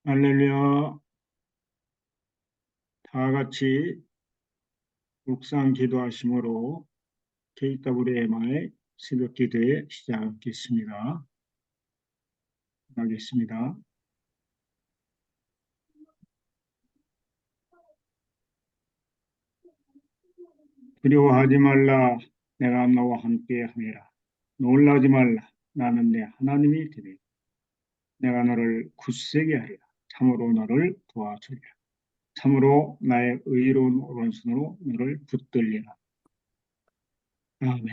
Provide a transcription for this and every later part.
할렐루야. 다 같이 묵상 기도하심으로 KWMI 새벽 기도에 시작하겠습니다. 두려워하지 말라. 내가 너와 함께 함이라. 놀라지 말라. 나는 내 하나님이 되리. 내가 너를 굳세게 하리라. 참으로 너를 도와주리라. 참으로 나의 의로운 오른손으로 너를 붙들리라. 아멘.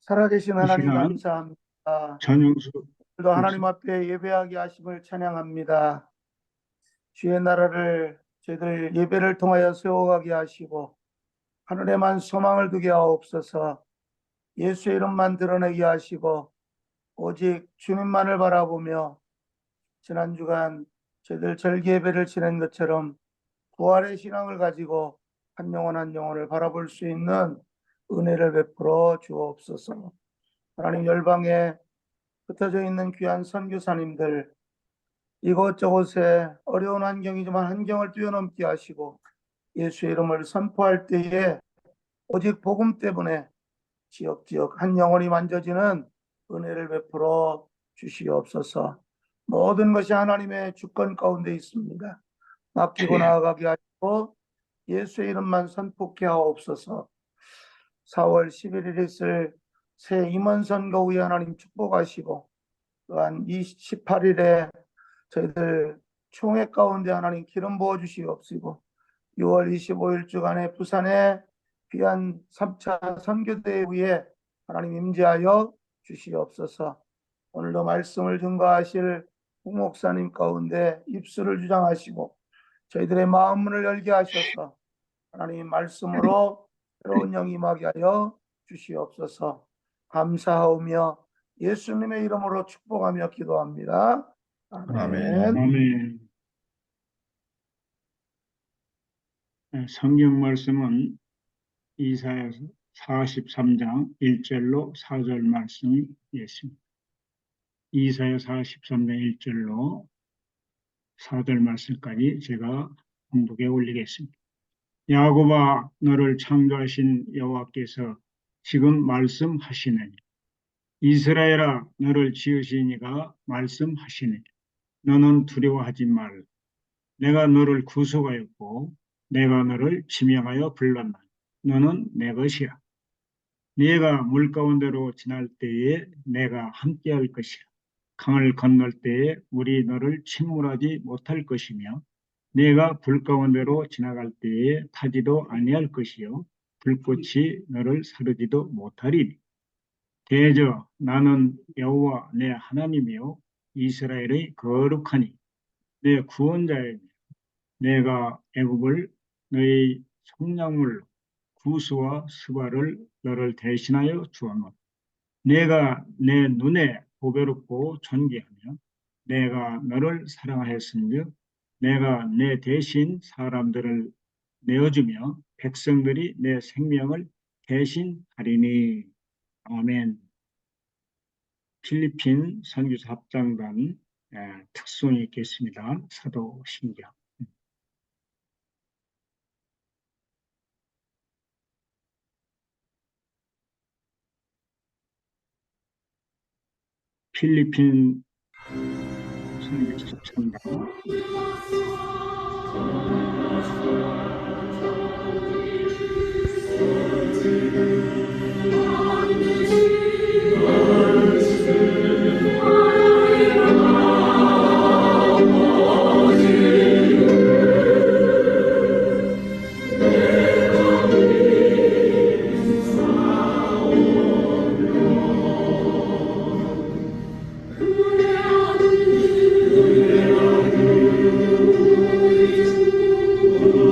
살아계신 이 하나님 시간 감사합니다. 전영수 오늘도 하나님 앞에 예배하게 하심을 찬양합니다. 주의 나라를 저희들 예배를 통하여 세워가게 하시고 하늘에만 소망을 두게 하옵소서. 예수의 이름만 드러내게 하시고 오직 주님만을 바라보며 지난 주간 저희들 절기 예배를 지낸 것처럼 부활의 신앙을 가지고 한 영혼 한 영혼을 바라볼 수 있는 은혜를 베풀어 주옵소서. 하나님, 열방에 흩어져 있는 귀한 선교사님들, 이곳저곳에 어려운 환경이지만 환경을 뛰어넘게 하시고 예수의 이름을 선포할 때에 오직 복음 때문에 지역지역 한 영혼이 만져지는 은혜를 베풀어 주시옵소서. 모든 것이 하나님의 주권 가운데 있습니다. 맡기고 나아가게 하시고 예수의 이름만 선포케 하옵소서. 4월 11일 있을 새 임원선거 후에 하나님 축복하시고 또한 18일에 저희들 총회 가운데 하나님 기름 부어 주시옵시고 6월 25일 주간에 부산에 귀한 3차 선교대회 후에 하나님 임재하여 주시옵소서. 오늘도 말씀을 증거하실 부목사님 가운데 입술을 주장하시고 저희들의 마음 문을 열게 하셔서 하나님 말씀으로 새로운 영이 임하게 하여 주시옵소서. 감사하오며 예수님의 이름으로 축복하며 기도합니다. 아멘. 아멘. 성경 말씀은 이사야 43장 1절로 4절 말씀이었습니다. 이사야 43장 1절로 4절 말씀까지 제가 공독에 올리겠습니다. 야곱아, 너를 창조하신 여호와께서 지금 말씀하시느니, 이스라엘아, 너를 지으신 이가 말씀하시니, 너는 두려워하지 말라. 내가 너를 구속하였고 내가 너를 지명하여 불렀나니 너는 내 것이라. 네가 물 가운데로 지날 때에 내가 함께할 것이라. 강을 건널 때에 물이 너를 침몰하지 못할 것이며 네가 불 가운데로 지나갈 때에 타지도 아니할 것이요 불꽃이 너를 사르지도 못하리니. 대저 나는 여호와 내 하나님이요 이스라엘의 거룩하니 내 구원자이며 내가 애굽을 너희 속량물로 구스와 스바를 너를 대신하여 주었노라. 내가 내 눈에 보배롭고 존귀하며 내가 너를 사랑하였은즉 내가 내 대신 사람들을 내어주며 백성들이 내 생명을 대신하리니. 아멘. 필리핀 선교사 합장단 특송이 있겠습니다. 사도신경. 필리핀 선교사 합장단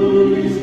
Amen.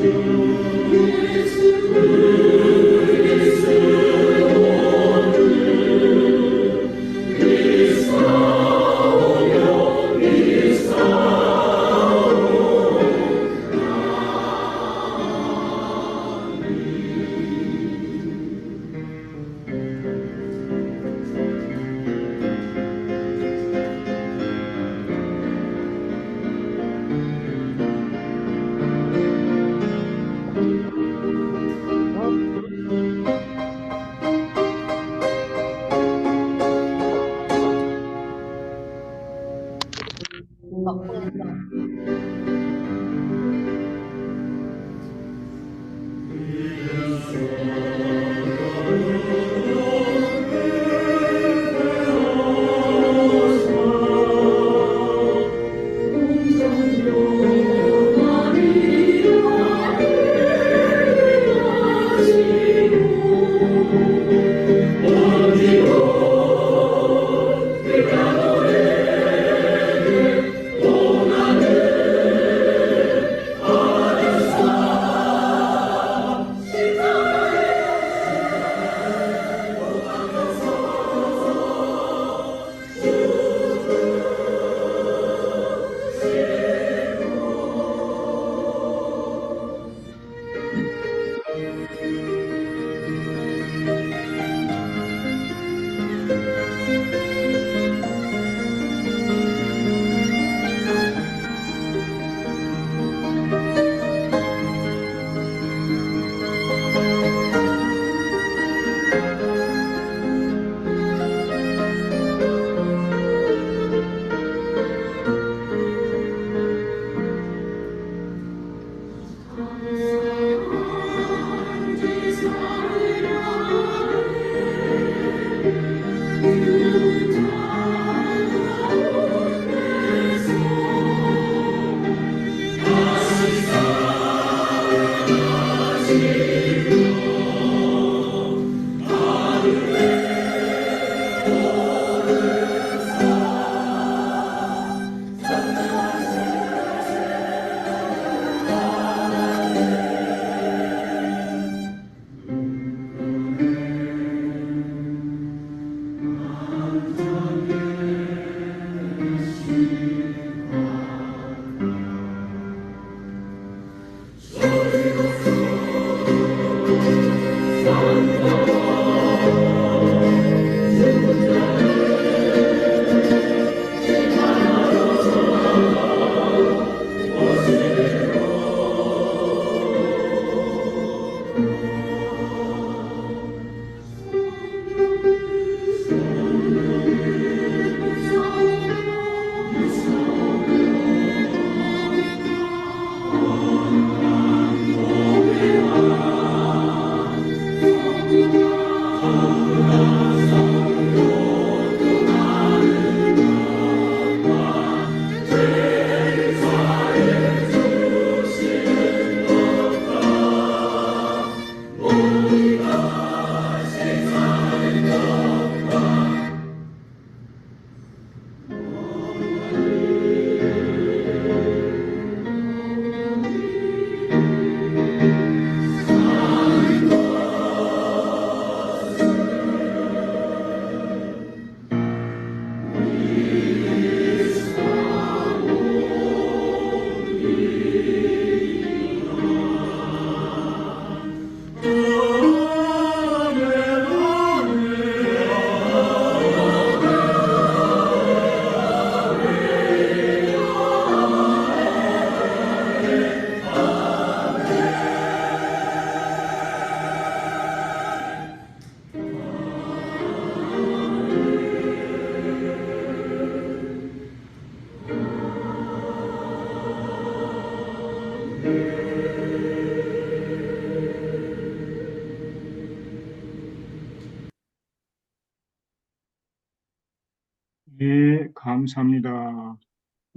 감사합니다,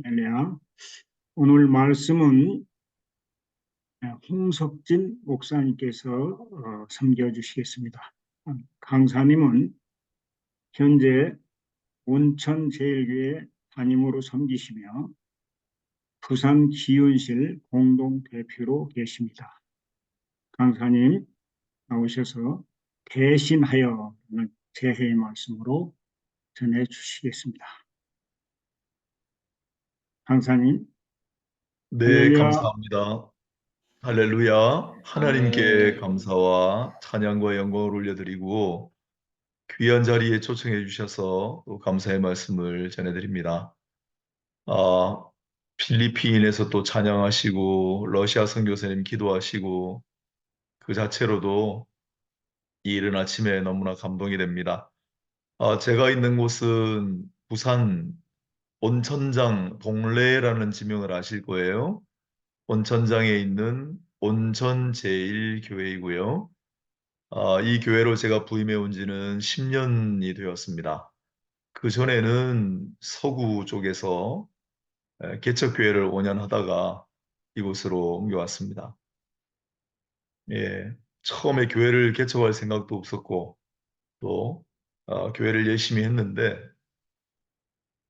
엘리야. 오늘 말씀은 홍석진 목사님께서 섬겨주시겠습니다. 강사님은 현재 온천제일교회 담임으로 섬기시며 부산 기윤실 공동대표로 계십니다. 강사님 나오셔서 대신하여는 제해의 말씀으로 전해 주시겠습니다. 강사님, 네, 할렐루야. 감사합니다. 할렐루야. 하나님께 감사와 찬양과 영광을 올려드리고 귀한 자리에 초청해 주셔서 또 감사의 말씀을 전해드립니다. 아, 필리핀에서 또 찬양하시고 러시아 선교사님 기도하시고 그 자체로도 이 이른 아침에 너무나 감동이 됩니다. 제가 있는 곳은 부산 온천장 동래라는 지명을 아실 거예요. 온천장에 있는 온천제일교회이고요. 이 교회로 제가 부임해 온 지는 10년이 되었습니다. 그 전에는 서구 쪽에서 개척교회를 5년 하다가 이곳으로 옮겨왔습니다. 예, 처음에 교회를 개척할 생각도 없었고 또 교회를 열심히 했는데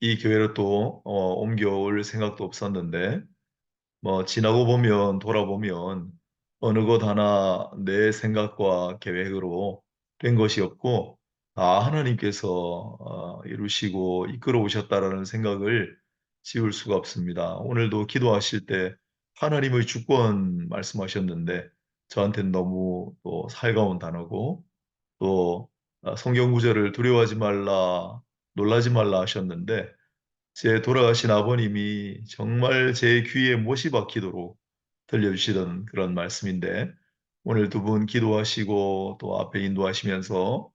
이 교회로 또 옮겨올 생각도 없었는데 뭐 지나고 보면 돌아보면 어느 것 하나 내 생각과 계획으로 된 것이 없고 다 하나님께서 이루시고 이끌어 오셨다라는 생각을 지울 수가 없습니다. 오늘도 기도하실 때 하나님의 주권 말씀하셨는데 저한테는 너무 또 살가운 단어고 또 성경 구절을 두려워하지 말라, 놀라지 말라 하셨는데 제 돌아가신 아버님이 정말 제 귀에 못이 박히도록 들려주시던 그런 말씀인데 오늘 두 분 기도하시고 또 앞에 인도하시면서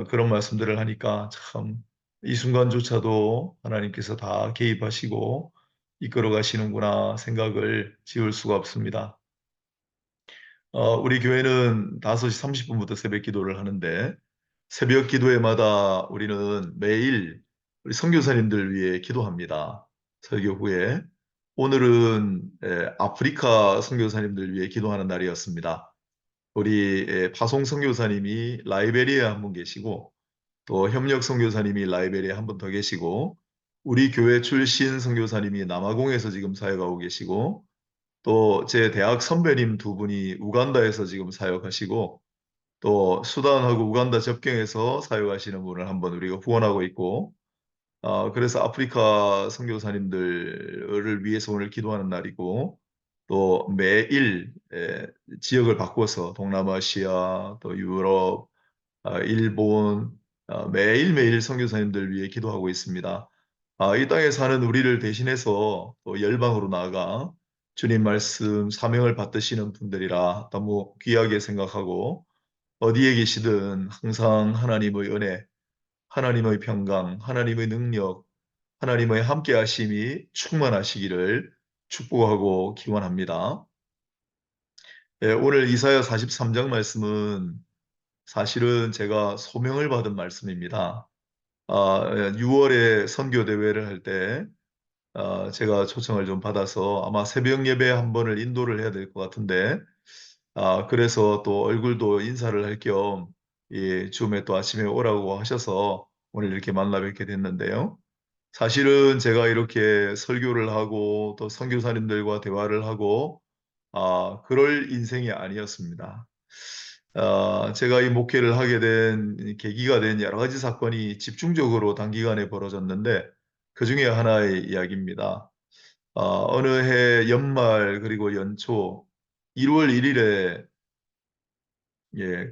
그런 말씀들을 하니까 참 이 순간조차도 하나님께서 다 개입하시고 이끌어 가시는구나 생각을 지울 수가 없습니다. 우리 교회는 5시 30분부터 새벽 기도를 하는데 새벽 기도회마다 우리는 매일 우리 선교사님들 위해 기도합니다. 설교 후에. 오늘은 아프리카 선교사님들 위해 기도하는 날이었습니다. 우리 파송 선교사님이 라이베리아에 한 분 계시고 또 협력 선교사님이 라이베리아에 한 분 더 계시고 우리 교회 출신 선교사님이 남아공에서 지금 사역하고 계시고 또 제 대학 선배님 두 분이 우간다에서 지금 사역하시고 또 수단하고 우간다 접경에서 사역하시는 분을 한번 우리가 후원하고 있고 그래서 아프리카 선교사님들을 위해서 오늘 기도하는 날이고 또 매일 지역을 바꿔서 동남아시아 또 유럽 일본 매일매일 선교사님들 위해 기도하고 있습니다. 이 땅에 사는 우리를 대신해서 또 열방으로 나아가 주님 말씀 사명을 받으시는 분들이라 너무 귀하게 생각하고 어디에 계시든 항상 하나님의 은혜, 하나님의 평강, 하나님의 능력, 하나님의 함께 하심이 충만하시기를 축복하고 기원합니다. 오늘 이사야 43장 말씀은 사실은 제가 소명을 받은 말씀입니다. 6월에 선교 대회를 할 때 제가 초청을 좀 받아서 아마 새벽 예배 한 번을 인도를 해야 될 것 같은데 그래서 또 얼굴도 인사를 할 겸 줌에 또 아침에 오라고 하셔서 오늘 이렇게 만나 뵙게 됐는데요. 사실은 제가 이렇게 설교를 하고 또 선교사님들과 대화를 하고 그럴 인생이 아니었습니다. 제가 이 목회를 하게 된 계기가 된 여러 가지 사건이 집중적으로 단기간에 벌어졌는데 그 중에 하나의 이야기입니다. 어느 해 연말 그리고 연초 1월 1일에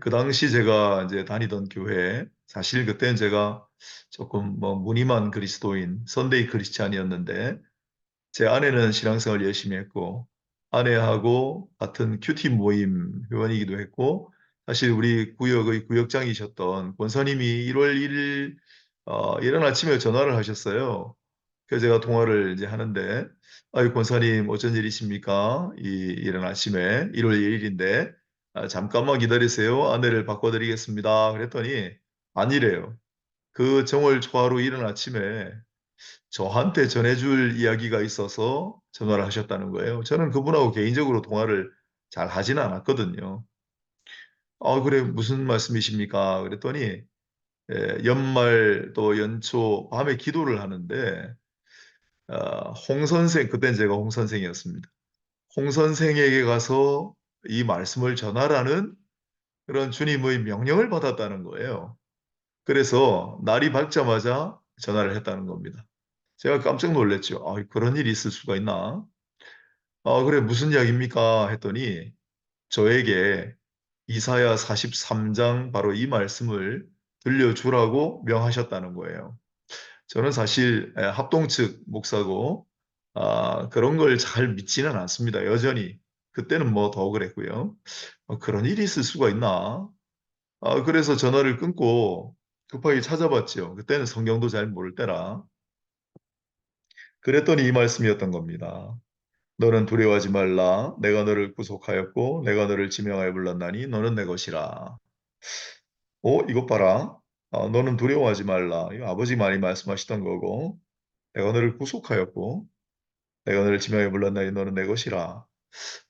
그 당시 제가 이제 다니던 교회 사실 그때는 제가 조금 뭐 무늬만 그리스도인 선데이 크리스찬이었는데 제 아내는 신앙생활 열심히 했고 아내하고 같은 큐티 모임 회원이기도 했고 사실 우리 구역의 구역장이셨던 권사님이 1월 1일 이른 아침에 전화를 하셨어요. 그래서 제가 통화를 이제 하는데 아유 권사님 어쩐 일이십니까? 이른 아침에 1월 1일인데 잠깐만 기다리세요. 아내를 바꿔드리겠습니다. 그랬더니 아니래요. 그 정월 초하루 이른 아침에 저한테 전해줄 이야기가 있어서 전화를 하셨다는 거예요. 저는 그분하고 개인적으로 통화를 잘 하지는 않았거든요. 그래, 무슨 말씀이십니까? 그랬더니, 연말 또 연초 밤에 기도를 하는데, 홍 선생, 그땐 제가 홍 선생이었습니다. 홍 선생에게 가서 이 말씀을 전하라는 그런 주님의 명령을 받았다는 거예요. 그래서 날이 밝자마자 전화를 했다는 겁니다. 제가 깜짝 놀랐죠. 그런 일이 있을 수가 있나? 그래, 무슨 이야기입니까? 했더니 저에게 이사야 43장 바로 이 말씀을 들려주라고 명하셨다는 거예요. 저는 사실 합동 측 목사고 그런 걸 잘 믿지는 않습니다. 여전히. 그때는 뭐 더 그랬고요. 그런 일이 있을 수가 있나? 그래서 전화를 끊고 급하게 찾아봤죠. 그때는 성경도 잘 모를 때라. 그랬더니 이 말씀이었던 겁니다. 너는 두려워하지 말라. 내가 너를 구속하였고 내가 너를 지명하여 불렀나니 너는 내 것이라. 이것 봐라. 너는 두려워하지 말라. 이거 아버지 많이 말씀하시던 거고 내가 너를 구속하였고 내가 너를 지명하여 불렀나니 너는 내 것이라.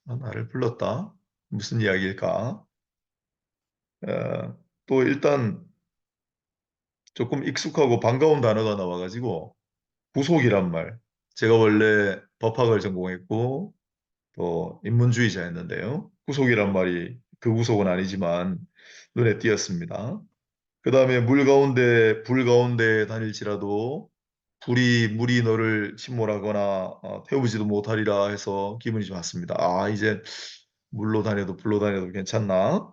나를 불렀다. 무슨 이야기일까? 또 일단 조금 익숙하고 반가운 단어가 나와가지고 구속이란 말. 제가 원래 법학을 전공했고 또 인문주의자였는데요. 구속이란 말이 그 구속은 아니지만 눈에 띄었습니다. 그 다음에 물 가운데 불 가운데 다닐지라도 물이 너를 침몰하거나 태우지도 못하리라 해서 기분이 좋았습니다. 이제 물로 다녀도 불로 다녀도 괜찮나?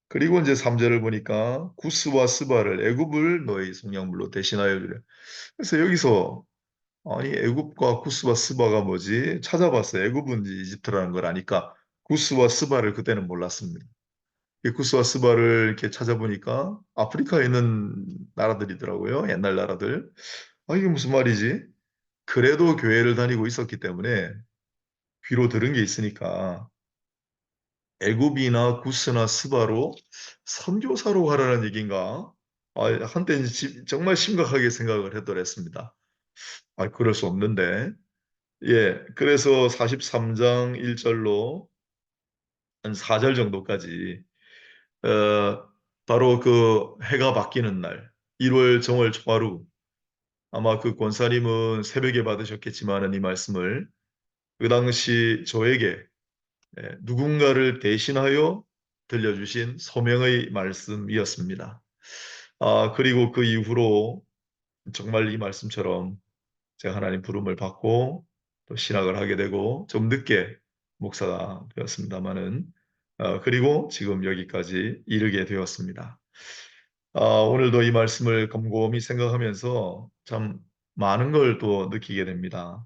그리고 이제 3절을 보니까 구스와 스바를 애굽을 너희 성령물로 대신하여 주려. 그래서 여기서 아니 애굽과 구스와 스바가 뭐지? 찾아봤어요. 애굽은 이집트라는 걸 아니까 구스와 스바를 그때는 몰랐습니다. 이 구스와 스바를 이렇게 찾아보니까 아프리카에 있는 나라들이더라고요. 옛날 나라들. 이게 무슨 말이지? 그래도 교회를 다니고 있었기 때문에 귀로 들은 게 있으니까 애굽이나 구스나 스바로 선교사로 가라는 얘기인가? 한때는 정말 심각하게 생각을 해더랬습니다. 그럴 수 없는데. 예, 그래서 43장 1절로 한 4절 정도까지 바로 그 해가 바뀌는 날 1월 정월 초하루 아마 그 권사님은 새벽에 받으셨겠지만은 이 말씀을 그 당시 저에게 누군가를 대신하여 들려주신 소명의 말씀이었습니다. 그리고 그 이후로 정말 이 말씀처럼 제가 하나님 부름을 받고 또 신학을 하게 되고 좀 늦게 목사가 되었습니다마는 그리고 지금 여기까지 이르게 되었습니다. 오늘도 이 말씀을 곰곰이 생각하면서 참 많은 걸 또 느끼게 됩니다.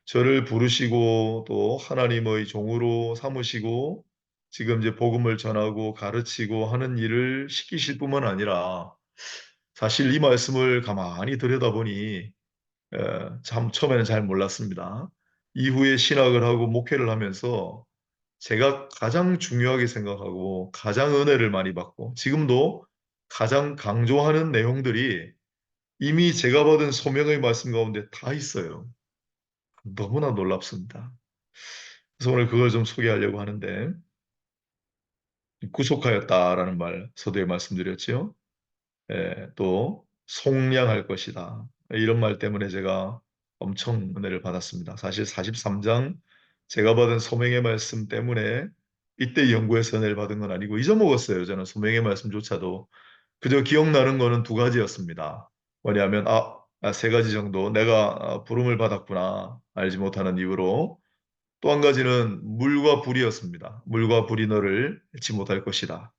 저를 부르시고 또 하나님의 종으로 삼으시고 지금 이제 복음을 전하고 가르치고 하는 일을 시키실 뿐만 아니라 사실 이 말씀을 가만히 들여다보니 참 처음에는 잘 몰랐습니다. 이후에 신학을 하고 목회를 하면서 제가 가장 중요하게 생각하고 가장 은혜를 많이 받고 지금도 가장 강조하는 내용들이 이미 제가 받은 소명의 말씀 가운데 다 있어요. 너무나 놀랍습니다. 그래서 오늘 그걸 좀 소개하려고 하는데 구속하였다라는 말 서두에 말씀드렸죠. 또 속량할 것이다. 이런 말 때문에 제가 엄청 은혜를 받았습니다. 사실 43장 제가 받은 소명의 말씀 때문에 이때 연구해서 은혜를 받은 건 아니고 잊어먹었어요. 저는 소명의 말씀조차도 그저 기억나는 거는 두 가지였습니다. 뭐냐면 세 가지 정도 내가 부름을 받았구나 알지 못하는 이유로 또 한 가지는 물과 불이었습니다. 물과 불이 너를 잃지 못할 것이다.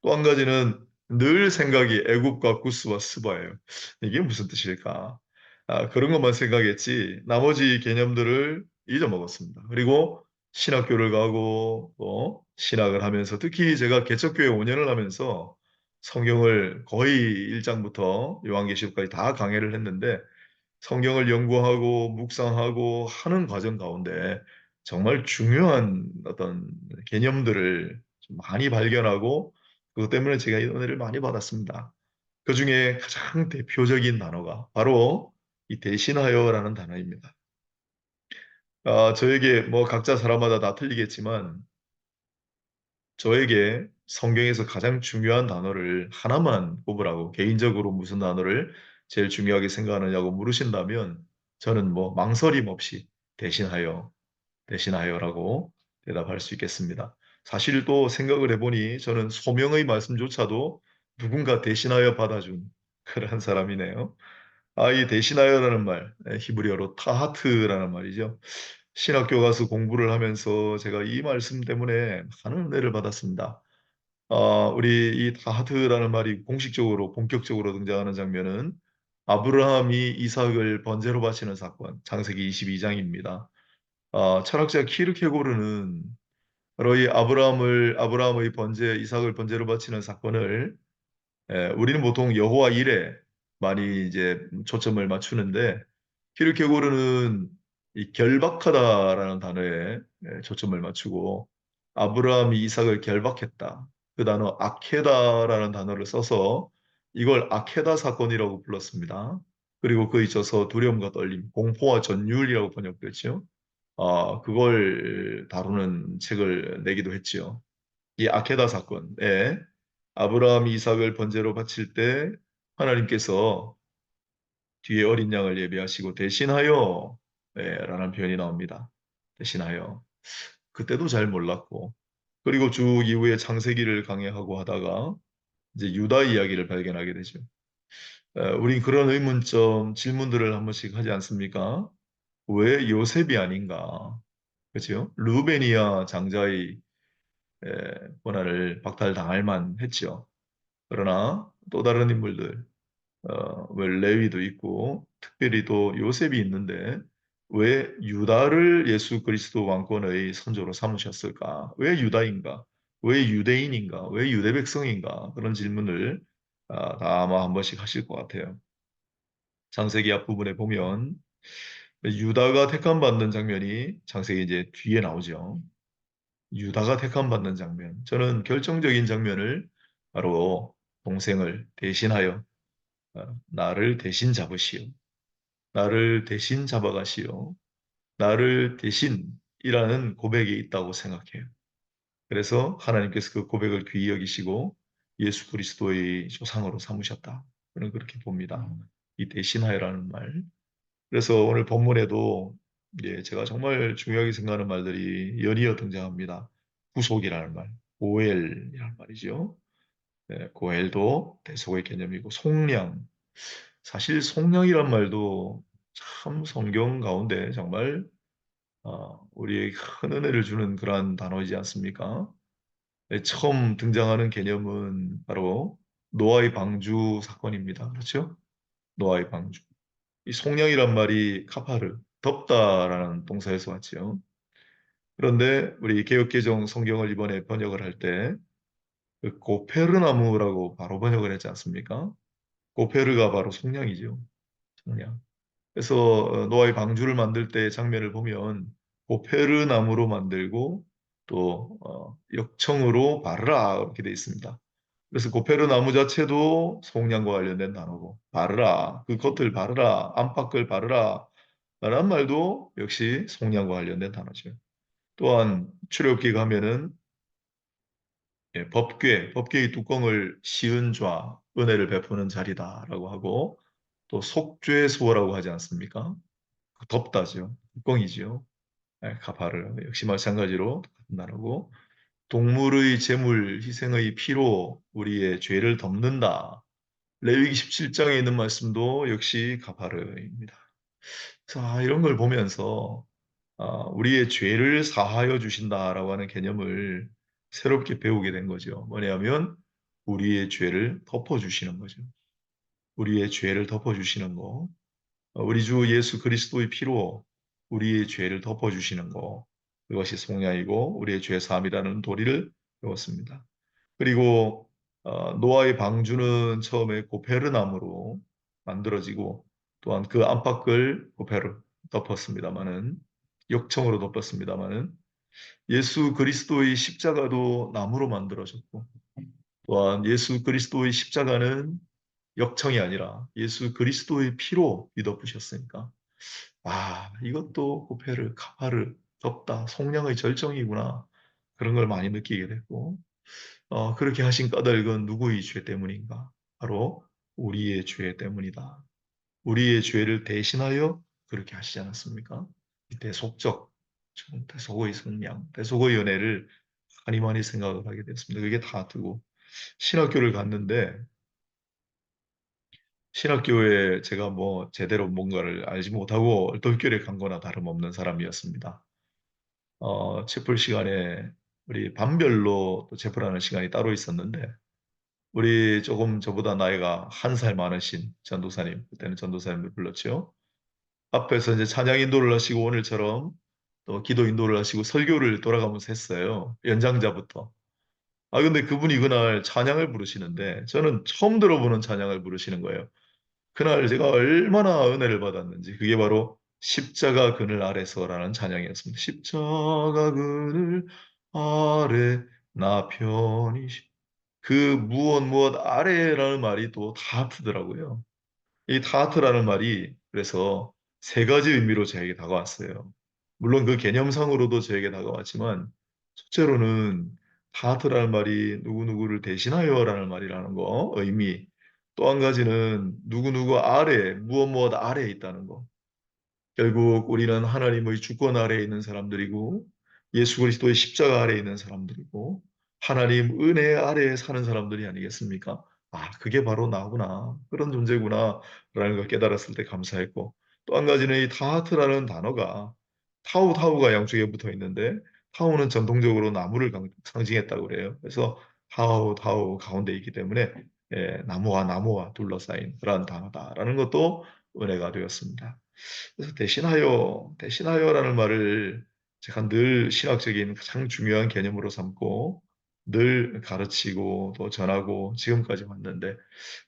또 한 가지는 늘 생각이 애굽과 구스와 스바예요. 이게 무슨 뜻일까? 그런 것만 생각했지 나머지 개념들을 잊어먹었습니다. 그리고 신학교를 가고 또 신학을 하면서 특히 제가 개척교회 5년을 하면서 성경을 거의 1장부터 요한계시록까지 다 강해를 했는데 성경을 연구하고 묵상하고 하는 과정 가운데 정말 중요한 어떤 개념들을 좀 많이 발견하고 그것 때문에 제가 이 은혜를 많이 받았습니다. 그 중에 가장 대표적인 단어가 바로 이 대신하여라는 단어입니다. 저에게 뭐 각자 사람마다 다 틀리겠지만 저에게 성경에서 가장 중요한 단어를 하나만 꼽으라고, 개인적으로 무슨 단어를 제일 중요하게 생각하느냐고 물으신다면 저는 뭐 망설임 없이 대신하여, 대신하여라고 대답할 수 있겠습니다. 사실 또 생각을 해보니 저는 소명의 말씀조차도 누군가 대신하여 받아준 그런 사람이네요. 이 대신하여라는 말, 히브리어로 타하트라는 말이죠. 신학교 가서 공부를 하면서 제가 이 말씀 때문에 많은 은혜를 받았습니다. 우리 이 타하트라는 말이 공식적으로, 본격적으로 등장하는 장면은 아브라함이 이삭을 번제로 바치는 사건, 창세기 22장입니다. 철학자 키르케고르는 바로 이 아브라함의 번제, 이삭을 번제로 바치는 사건을, 우리는 보통 여호와 일에 많이 이제 초점을 맞추는데 키르케고르는 이 결박하다라는 단어에 초점을 맞추고 아브라함이 이삭을 결박했다. 그 단어 아케다라는 단어를 써서 이걸 아케다 사건이라고 불렀습니다. 그리고 그에 있어서 두려움과 떨림, 공포와 전율이라고 번역됐죠. 그걸 다루는 책을 내기도 했지요. 이 아케다 사건에 아브라함이 이삭을 번제로 바칠 때 하나님께서 뒤에 어린 양을 예비하시고 대신하여, 라는 표현이 나옵니다. 대신하여. 그때도 잘 몰랐고, 그리고 쭉 이후에 창세기를 강해하고 하다가 이제 유다 이야기를 발견하게 되죠. 우린 그런 의문점, 질문들을 한 번씩 하지 않습니까? 왜 요셉이 아닌가? 그렇죠? 루베니아 장자의 권한을 박탈당할 만했죠. 그러나 또 다른 인물들, 왜 레위도 있고 특별히 또 요셉이 있는데 왜 유다를 예수 그리스도 왕권의 선조로 삼으셨을까? 왜 유다인가? 왜 유대인인가? 왜 유대 백성인가? 그런 질문을 다 아마 한 번씩 하실 것 같아요. 창세기 앞부분에 보면 유다가 택함받는 장면이 창세기 이제 뒤에 나오죠. 유다가 택함받는 장면. 저는 결정적인 장면을 바로 동생을 대신하여, 나를 대신 잡으시오. 나를 대신 잡아가시오. 나를 대신이라는 고백이 있다고 생각해요. 그래서 하나님께서 그 고백을 귀히 여기시고 예수 그리스도의 조상으로 삼으셨다. 저는 그렇게 봅니다. 이 대신하여라는 말. 그래서 오늘 본문에도 제가 정말 중요하게 생각하는 말들이 연이어 등장합니다. 구속이라는 말, 고엘이라는 말이죠. 고엘도 대속의 개념이고 속량. 사실 속량이란 말도 참 성경 가운데 정말 우리에게 큰 은혜를 주는 그러한 단어이지 않습니까? 처음 등장하는 개념은 바로 노아의 방주 사건입니다. 그렇죠? 노아의 방주. 이 속량이란 말이 카파르, 덮다라는 동사에서 왔지요. 그런데 우리 개역개정 성경을 이번에 번역을 할 때 그 고페르나무라고 바로 번역을 했지 않습니까? 고페르가 바로 속량이죠. 속량. 그래서 노아의 방주를 만들 때 장면을 보면 고페르나무로 만들고 또 역청으로 바르라 이렇게 되어 있습니다. 그래서 고페르나무 자체도 속량과 관련된 단어고 바르라, 그 겉을 바르라, 안팎을 바르라 라는 말도 역시 속량과 관련된 단어죠. 또한 출애굽기 가면은 법궤의 뚜껑을 씌은 좌, 은혜를 베푸는 자리다라고 하고 또 속죄소라고 하지 않습니까? 덮다죠. 뚜껑이죠. 가파를 역시 마찬가지로 같은 단어고 동물의 제물 희생의 피로 우리의 죄를 덮는다. 레위기 17장에 있는 말씀도 역시 가파르입니다. 자, 이런 걸 보면서 우리의 죄를 사하여 주신다라고 하는 개념을 새롭게 배우게 된 거죠. 뭐냐면 우리의 죄를 덮어주시는 거죠. 우리의 죄를 덮어주시는 거. 우리 주 예수 그리스도의 피로 우리의 죄를 덮어주시는 거. 그것이 속량이고 우리의 죄 사함이라는 도리를 배웠습니다. 그리고 노아의 방주는 처음에 고페르나무로 만들어지고 또한 그 안팎을 고페르 덮었습니다마는 역청으로 덮었습니다마는 예수 그리스도의 십자가도 나무로 만들어졌고 또한 예수 그리스도의 십자가는 역청이 아니라 예수 그리스도의 피로 뒤덮으셨으니까 이것도 부패를 카파를 덮다 속량의 절정이구나 그런 걸 많이 느끼게 됐고 그렇게 하신 까닭은 누구의 죄 때문인가? 바로 우리의 죄 때문이다. 우리의 죄를 대신하여 그렇게 하시지 않았습니까? 이 대속적, 대속의 성량, 대속의 연애를 많이 많이 생각을 하게 됐습니다. 그게 다 두고 신학교를 갔는데 신학교에 제가 뭐 제대로 뭔가를 알지 못하고 얼떨결에 간 거나 다름없는 사람이었습니다. 채플 시간에 우리 반별로 또 채플하는 시간이 따로 있었는데 우리 조금 저보다 나이가 한 살 많으신 전도사님, 그때는 전도사님을 불렀죠. 앞에서 이제 찬양 인도를 하시고 오늘처럼 또 기도 인도를 하시고 설교를 돌아가면서 했어요. 연장자부터. 근데 그분이 그날 찬양을 부르시는데 저는 처음 들어보는 찬양을 부르시는 거예요. 그날 제가 얼마나 은혜를 받았는지 그게 바로 십자가 그늘 아래서라는 찬양이었습니다. 십자가 그늘 아래 나 편히 그 무엇 아래라는 말이 또 다 아프더라고요. 이 타하트라는 말이 그래서 세 가지 의미로 저에게 다가왔어요. 물론 그 개념상으로도 저에게 다가왔지만 첫째로는 타하트라는 말이 누구누구를 대신하여라는 말이라는 거 의미 또 한 가지는 누구누구 아래 무엇 아래에 있다는 거 결국 우리는 하나님의 주권 아래에 있는 사람들이고 예수 그리스도의 십자가 아래에 있는 사람들이고 하나님 은혜 아래에 사는 사람들이 아니겠습니까? 그게 바로 나구나. 그런 존재구나. 라는 걸 깨달았을 때 감사했고 또 한 가지는 이 타하트라는 단어가 타우가 양쪽에 붙어 있는데 타우는 전통적으로 나무를 상징했다고 그래요. 그래서 타우 가운데 있기 때문에 나무와 둘러싸인 그러한 단어다라는 것도 은혜가 되었습니다. 그래서 대신하여라는 말을 제가 늘 신학적인 가장 중요한 개념으로 삼고 늘 가르치고 또 전하고 지금까지 왔는데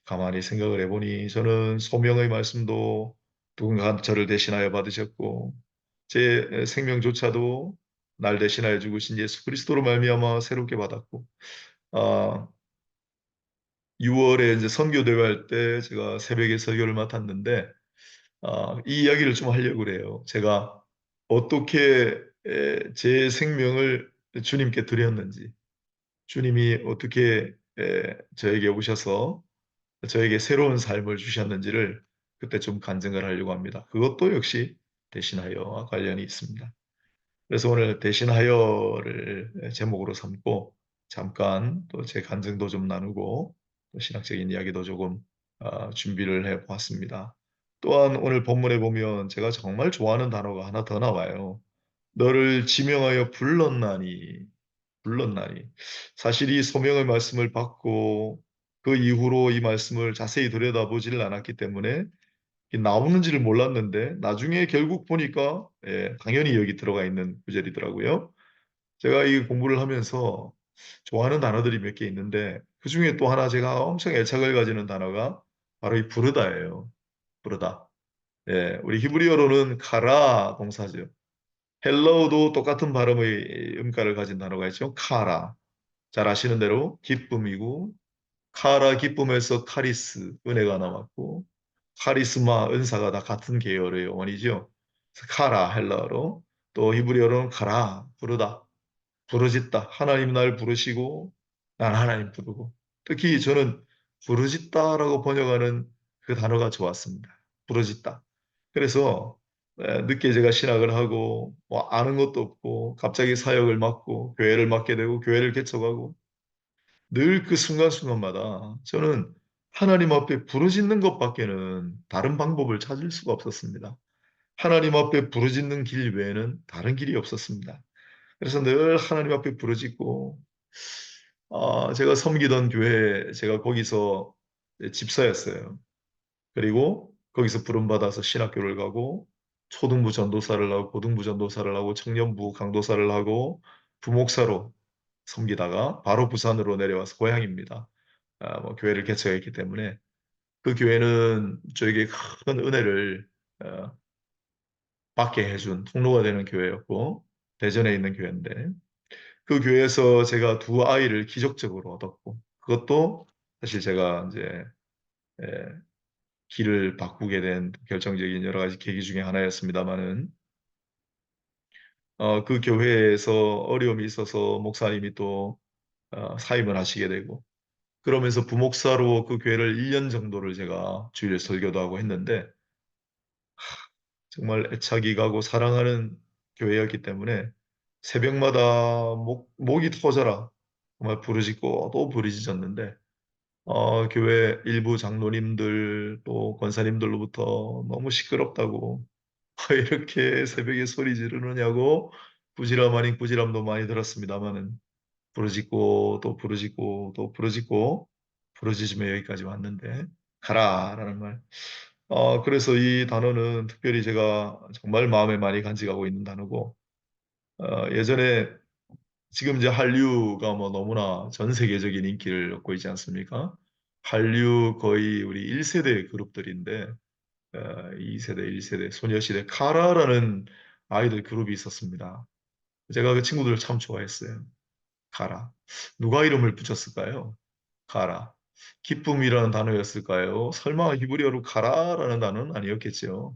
가만히 생각을 해보니 저는 소명의 말씀도 누군가 저를 대신하여 받으셨고 제 생명조차도 날 대신하여 죽으신 예수 그리스도로 말미암아 새롭게 받았고 아, 6월에 이제 선교대회 할 때 제가 새벽에 설교를 맡았는데 이 이야기를 좀 하려고 그래요. 제가 어떻게 제 생명을 주님께 드렸는지, 주님이 어떻게 저에게 오셔서 저에게 새로운 삶을 주셨는지를 그때 좀 간증을 하려고 합니다. 그것도 역시 대신하여와 관련이 있습니다. 그래서 오늘 대신하여를 제목으로 삼고 잠깐 또 제 간증도 좀 나누고 또 신학적인 이야기도 조금 준비를 해 보았습니다. 또한 오늘 본문에 보면 제가 정말 좋아하는 단어가 하나 더 나와요. 너를 지명하여 불렀나니. 사실 이 소명의 말씀을 받고 그 이후로 이 말씀을 자세히 들여다보지를 않았기 때문에 나오는지를 몰랐는데 나중에 결국 보니까 당연히 여기 들어가 있는 구절이더라고요. 제가 이 공부를 하면서 좋아하는 단어들이 몇 개 있는데 그중에 또 하나 제가 엄청 애착을 가지는 단어가 바로 이 부르다예요. 부르다. 우리 히브리어로는 카라 동사죠. 헬러우도 똑같은 발음의 음가를 가진 단어가 있죠. 카라. 잘 아시는 대로 기쁨이고 카라 기쁨에서 카리스 은혜가 나왔고 카리스마 은사가 다 같은 계열의 원이죠. 그래서 카라 헬라어로 또 히브리어로는 카라 부르다 부르짖다 하나님 날 부르시고 난 하나님 부르고 특히 저는 부르짖다라고 번역하는 그 단어가 좋았습니다. 부르짖다. 그래서 늦게 제가 신학을 하고 뭐 아는 것도 없고 갑자기 사역을 맡고 교회를 맡게 되고 교회를 개척하고 늘 그 순간순간마다 저는 하나님 앞에 부르짖는 것밖에는 다른 방법을 찾을 수가 없었습니다. 하나님 앞에 부르짖는 길 외에는 다른 길이 없었습니다. 그래서 늘 하나님 앞에 부르짖고 제가 섬기던 교회 제가 거기서 집사였어요. 그리고 거기서 부름받아서 신학교를 가고 초등부 전도사를 하고 고등부 전도사를 하고 청년부 강도사를 하고 부목사로 섬기다가 바로 부산으로 내려와서 고향입니다. 뭐 교회를 개척했기 때문에 그 교회는 저에게 큰 은혜를 어, 받게 해준 통로가 되는 교회였고 대전에 있는 교회인데 그 교회에서 제가 두 아이를 기적적으로 얻었고 그것도 사실 제가 이제 길을 바꾸게 된 결정적인 여러 가지 계기 중에 하나였습니다만은 그 교회에서 어려움이 있어서 목사님이 또 사임을 하시게 되고 그러면서 부목사로 그 교회를 1년 정도를 제가 주일 설교도 하고 했는데 정말 애착이 가고 사랑하는 교회였기 때문에 새벽마다 목이 터져라 정말 부르짖고 또 부르짖었는데 교회 일부 장로님들 또 권사님들로부터 너무 시끄럽다고 이렇게 새벽에 소리 지르느냐고 부지람 아닌 부지람도 많이 들었습니다만은 부르짖고 또 부르짖고 또 부르짖고 부르짖으며 여기까지 왔는데 가라라는 말. 그래서 이 단어는 특별히 제가 정말 마음에 많이 간직하고 있는 단어고 예전에 지금 이제 한류가 뭐 너무나 전 세계적인 인기를 얻고 있지 않습니까? 한류 거의 우리 1세대 그룹들인데 2세대, 1세대, 소녀시대 카라라는 아이들 그룹이 있었습니다. 제가 그 친구들을 참 좋아했어요. 가라. 누가 이름을 붙였을까요? 가라. 기쁨이라는 단어였을까요? 설마 히브리어로 가라라는 단어는 아니었겠죠.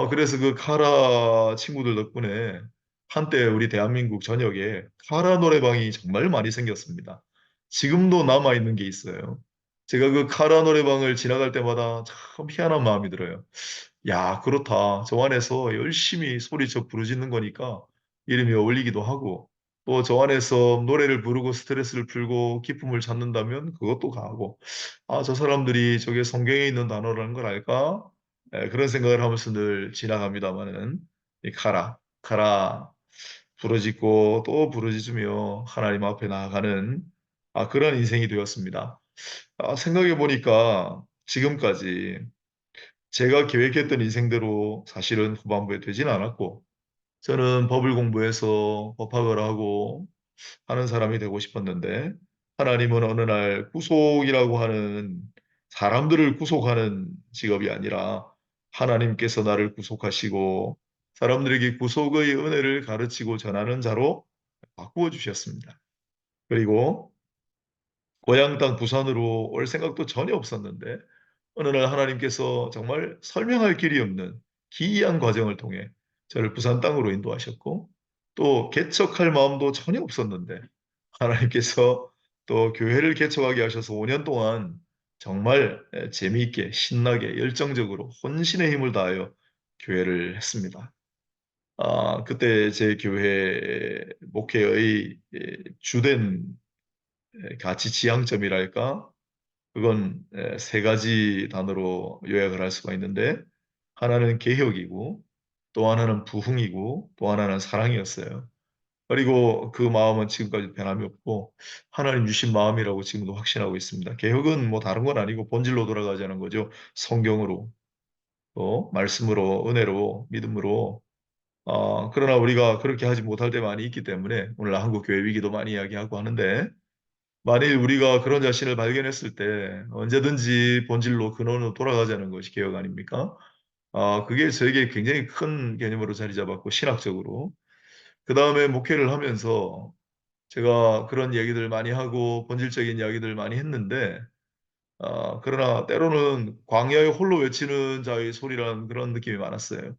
그래서 그 카라 친구들 덕분에 한때 우리 대한민국 전역에 카라 노래방이 정말 많이 생겼습니다. 지금도 남아있는 게 있어요. 제가 그 카라 노래방을 지나갈 때마다 참 희한한 마음이 들어요. 야, 그렇다. 저 안에서 열심히 소리쳐 부르짖는 거니까 이름이 어울리기도 하고, 또 저 안에서 노래를 부르고 스트레스를 풀고 기쁨을 찾는다면 그것도 가고, 저 사람들이 저게 성경에 있는 단어라는 걸 알까? 그런 생각을 하면서 늘 지나갑니다만은, 이 카라, 부르짖고 또 부르짖으며 하나님 앞에 나아가는 그런 인생이 되었습니다. 생각해 보니까 지금까지 제가 계획했던 인생대로 사실은 후반부에 되진 않았고, 저는 법을 공부해서 법학을 하고 하는 사람이 되고 싶었는데, 하나님은 어느 날 구속이라고 하는 사람들을 구속하는 직업이 아니라 하나님께서 나를 구속하시고 사람들에게 구속의 은혜를 가르치고 전하는 자로 바꾸어 주셨습니다. 그리고 고향 땅 부산으로 올 생각도 전혀 없었는데 어느 날 하나님께서 정말 설명할 길이 없는 기이한 과정을 통해 저를 부산 땅으로 인도하셨고 또 개척할 마음도 전혀 없었는데 하나님께서 또 교회를 개척하게 하셔서 5년 동안 정말 재미있게 신나게 열정적으로 혼신의 힘을 다하여 교회를 했습니다. 그때 제 교회 목회의 주된 가치 지향점이랄까? 그건 세 가지 단어로 요약을 할 수가 있는데 하나는 개혁이고 또 하나는 부흥이고 또 하나는 사랑이었어요. 그리고 그 마음은 지금까지 변함이 없고 하나님 주신 마음이라고 지금도 확신하고 있습니다. 개혁은 뭐 다른 건 아니고 본질로 돌아가자는 거죠. 성경으로 또 말씀으로 은혜로 믿음으로 그러나 우리가 그렇게 하지 못할 때 많이 있기 때문에 오늘 한국 교회 위기도 많이 이야기하고 하는데 만일 우리가 그런 자신을 발견했을 때 언제든지 본질로 근원으로 돌아가자는 것이 개혁 아닙니까? 그게 저에게 굉장히 큰 개념으로 자리 잡았고 신학적으로 그 다음에 목회를 하면서 제가 그런 얘기들 많이 하고 본질적인 이야기들 많이 했는데 그러나 때로는 광야에 홀로 외치는 자의 소리라는 그런 느낌이 많았어요.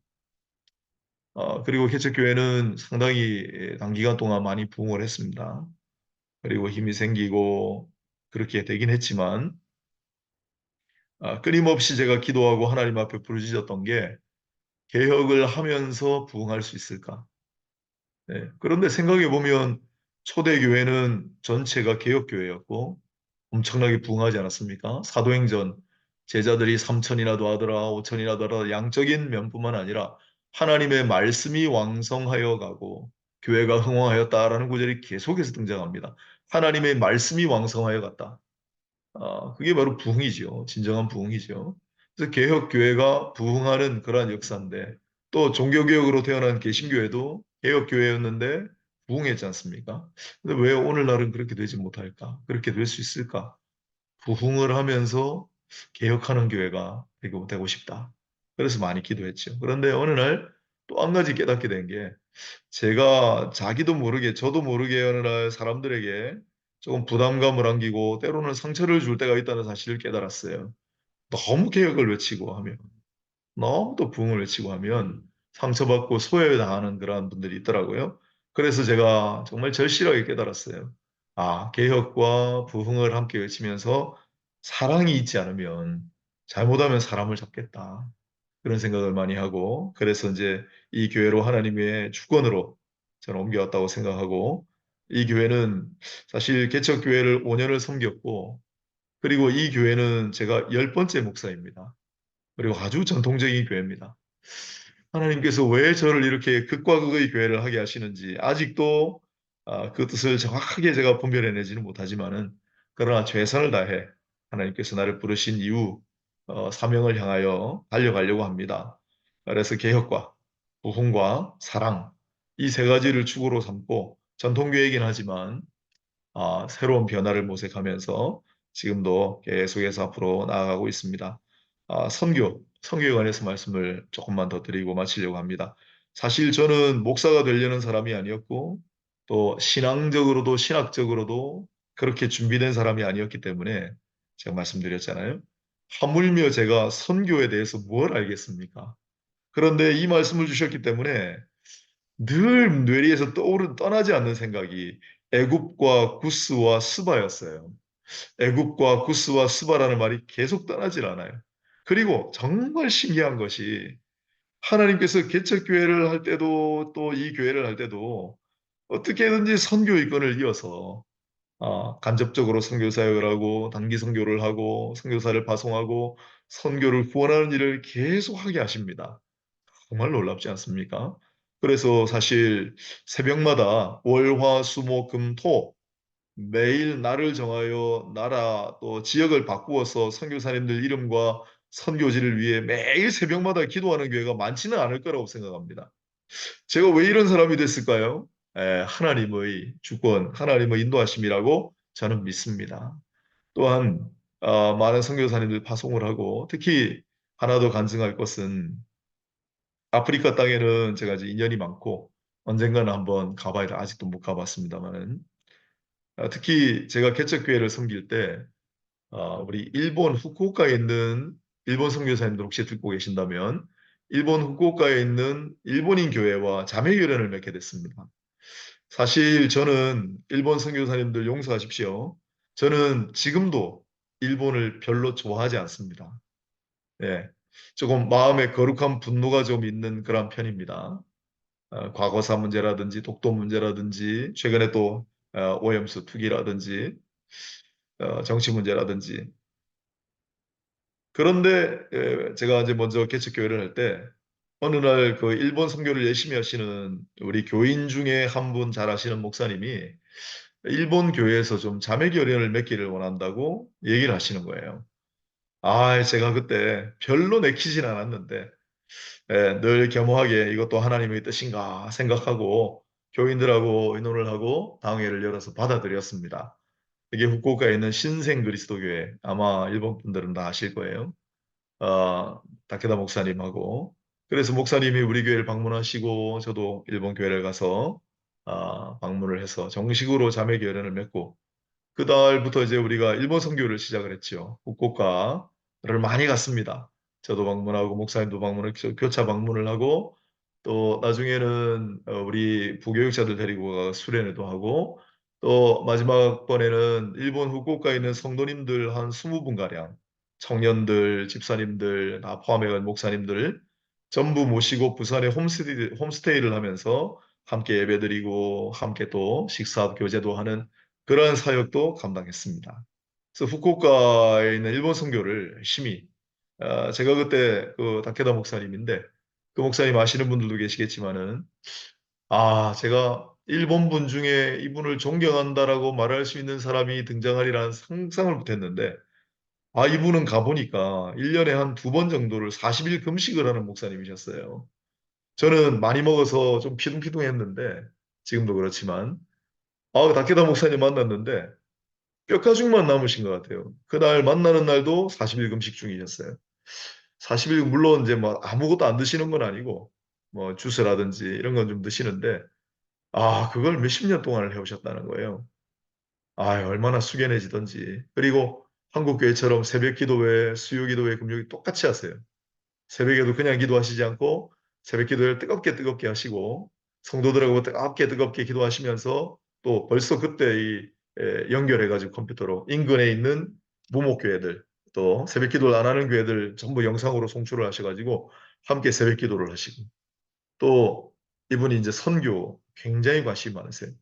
그리고 개척교회는 상당히 단기간 동안 많이 부흥을 했습니다. 그리고 힘이 생기고 그렇게 되긴 했지만 끊임없이 제가 기도하고 하나님 앞에 부르짖었던 게 개혁을 하면서 부흥할 수 있을까? 네. 그런데 생각해 보면 초대 교회는 전체가 개혁 교회였고 엄청나게 부흥하지 않았습니까? 사도행전 제자들이 3천이나 더하더라, 5천이나 더하더라 양적인 면뿐만 아니라 하나님의 말씀이 왕성하여 가고 교회가 흥왕하였다라는 구절이 계속해서 등장합니다. 하나님의 말씀이 왕성하여 갔다. 그게 바로 부흥이죠. 진정한 부흥이죠. 그래서 개혁 교회가 부흥하는 그러한 역사인데 또 종교개혁으로 태어난 개신교회도 개혁 교회였는데 부흥했지 않습니까? 근데 왜 오늘날은 그렇게 되지 못할까? 그렇게 될 수 있을까? 부흥을 하면서 개혁하는 교회가 되고 싶다. 그래서 많이 기도했죠. 그런데 어느 날 또 한 가지 깨닫게 된 게 제가 자기도 모르게 저도 모르게 어느 날 사람들에게 조금 부담감을 안기고 때로는 상처를 줄 때가 있다는 사실을 깨달았어요. 너무 개혁을 외치고 하면, 너무 또 부흥을 외치고 하면 상처받고 소외당하는 그러한 분들이 있더라고요. 그래서 제가 정말 절실하게 깨달았어요. 아, 개혁과 부흥을 함께 외치면서 사랑이 있지 않으면 잘못하면 사람을 잡겠다. 그런 생각을 많이 하고, 그래서 이제 이 교회로 하나님의 주권으로 저는 옮겨왔다고 생각하고, 이 교회는 사실 개척교회를 5년을 섬겼고, 그리고 이 교회는 제가 10번째 목사입니다. 그리고 아주 전통적인 교회입니다. 하나님께서 왜 저를 이렇게 극과 극의 교회를 하게 하시는지 아직도 그 뜻을 정확하게 제가 분별해내지는 못하지만은, 그러나 최선을 다해 하나님께서 나를 부르신 이후 사명을 향하여 달려가려고 합니다. 그래서 개혁과 부흥과 사랑, 이 세 가지를 축으로 삼고, 전통교회이긴 하지만 새로운 변화를 모색하면서 지금도 계속해서 앞으로 나아가고 있습니다. 선교에 관해서 말씀을 조금만 더 드리고 마치려고 합니다. 사실 저는 목사가 되려는 사람이 아니었고, 또 신앙적으로도 신학적으로도 그렇게 준비된 사람이 아니었기 때문에 제가 말씀드렸잖아요. 하물며 제가 선교에 대해서 뭘 알겠습니까? 그런데 이 말씀을 주셨기 때문에 늘 뇌리에서 떠나지 않는 생각이 애굽과 구스와 스바였어요. 애굽과 구스와 스바라는 말이 계속 떠나질 않아요. 그리고 정말 신기한 것이, 하나님께서 개척교회를 할 때도 또 이 교회를 할 때도 어떻게든지 선교 일권을 이어서 간접적으로 선교 사역을 하고 단기 선교를 하고 선교사를 파송하고 선교를 후원하는 일을 계속 하게 하십니다. 정말 놀랍지 않습니까? 그래서 사실 새벽마다 월, 화, 수, 목, 금, 토 매일 날을 정하여 나라 또 지역을 바꾸어서 선교사님들 이름과 선교지를 위해 매일 새벽마다 기도하는 교회가 많지는 않을 거라고 생각합니다. 제가 왜 이런 사람이 됐을까요? 하나님의 주권, 하나님의 인도하심이라고 저는 믿습니다. 또한 많은 선교사님들 파송을 하고, 특히 하나 더 간증할 것은, 아프리카 땅에는 제가 이제 인연이 많고 언젠가는 한번 가봐야 돼. 아직도 못 가봤습니다만은, 특히 제가 개척교회를 섬길 때 우리 일본 후쿠오카에 있는 일본 선교사님들 혹시 듣고 계신다면, 일본 후쿠오카에 있는 일본인 교회와 자매교련을 맺게 됐습니다. 사실 저는 일본 선교사님들 용서하십시오. 저는 지금도 일본을 별로 좋아하지 않습니다. 예, 조금 마음에 거룩한 분노가 좀 있는 그런 편입니다. 과거사 문제라든지 독도 문제라든지 최근에 또 오염수 투기라든지 정치 문제라든지. 그런데 제가 이제 먼저 개척교회를 할 때 어느 날 그 일본 선교를 열심히 하시는 우리 교인 중에 한 분 잘 아시는 목사님이 일본 교회에서 좀 자매 교련을 맺기를 원한다고 얘기를 하시는 거예요. 제가 그때 별로 내키진 않았는데 늘 겸허하게 이것도 하나님의 뜻인가 생각하고 교인들하고 의논을 하고 당회를 열어서 받아들였습니다. 이게 후쿠오카에 있는 신생 그리스도교회, 아마 일본 분들은 다 아실 거예요. 다케다 목사님하고. 그래서 목사님이 우리 교회를 방문하시고 저도 일본 교회를 가서 방문을 해서 정식으로 자매 교련을 맺고, 그달부터 이제 우리가 일본 선교를 시작을 했죠. 후쿠오카를 많이 갔습니다. 저도 방문하고 목사님도 방문을 교차 방문을 하고, 또 나중에는 우리 부교육자들 데리고 가 수련회도 하고, 또 마지막 번에는 일본 후쿠오카에 있는 성도님들 한 20분 가량, 청년들, 집사님들 다 포함해간 목사님들 전부 모시고 부산에 홈스테이를 하면서 함께 예배드리고 함께 또 식사 교제도 하는 그러한 사역도 감당했습니다. 그래서 후쿠오카에 있는 일본 선교를 열심히, 제가 그때 그 다케다 목사님인데, 그 목사님 아시는 분들도 계시겠지만은, 제가 일본 분 중에 이분을 존경한다라고 말할 수 있는 사람이 등장하리라는 상상을 못했는데, 이분은 가보니까 1년에 한 2번 정도를 40일 금식을 하는 목사님이셨어요. 저는 많이 먹어서 좀 피둥피둥했는데, 지금도 그렇지만, 다케다 목사님 만났는데, 뼈가죽만 남으신 것 같아요. 그날 만나는 날도 40일 금식 중이셨어요. 40일 물론 이제 뭐 아무것도 안 드시는 건 아니고 뭐 주스라든지 이런 건 좀 드시는데, 그걸 몇십 년 동안을 해오셨다는 거예요. 얼마나 숙연해지던지. 그리고 한국 교회처럼 새벽 기도회, 수요 기도회, 금요일 똑같이 하세요. 새벽에도 그냥 기도하시지 않고 새벽 기도를 뜨겁게 하시고 성도들하고 뜨겁게 기도하시면서 또 벌써 그때 연결해가지고 컴퓨터로 인근에 있는 무목교회들 또 새벽 기도를 안 하는 교회들 전부 영상으로 송출을 하셔가지고 함께 새벽 기도를 하시고 또 이분이 이제 선교 굉장히 관심이 많으세요.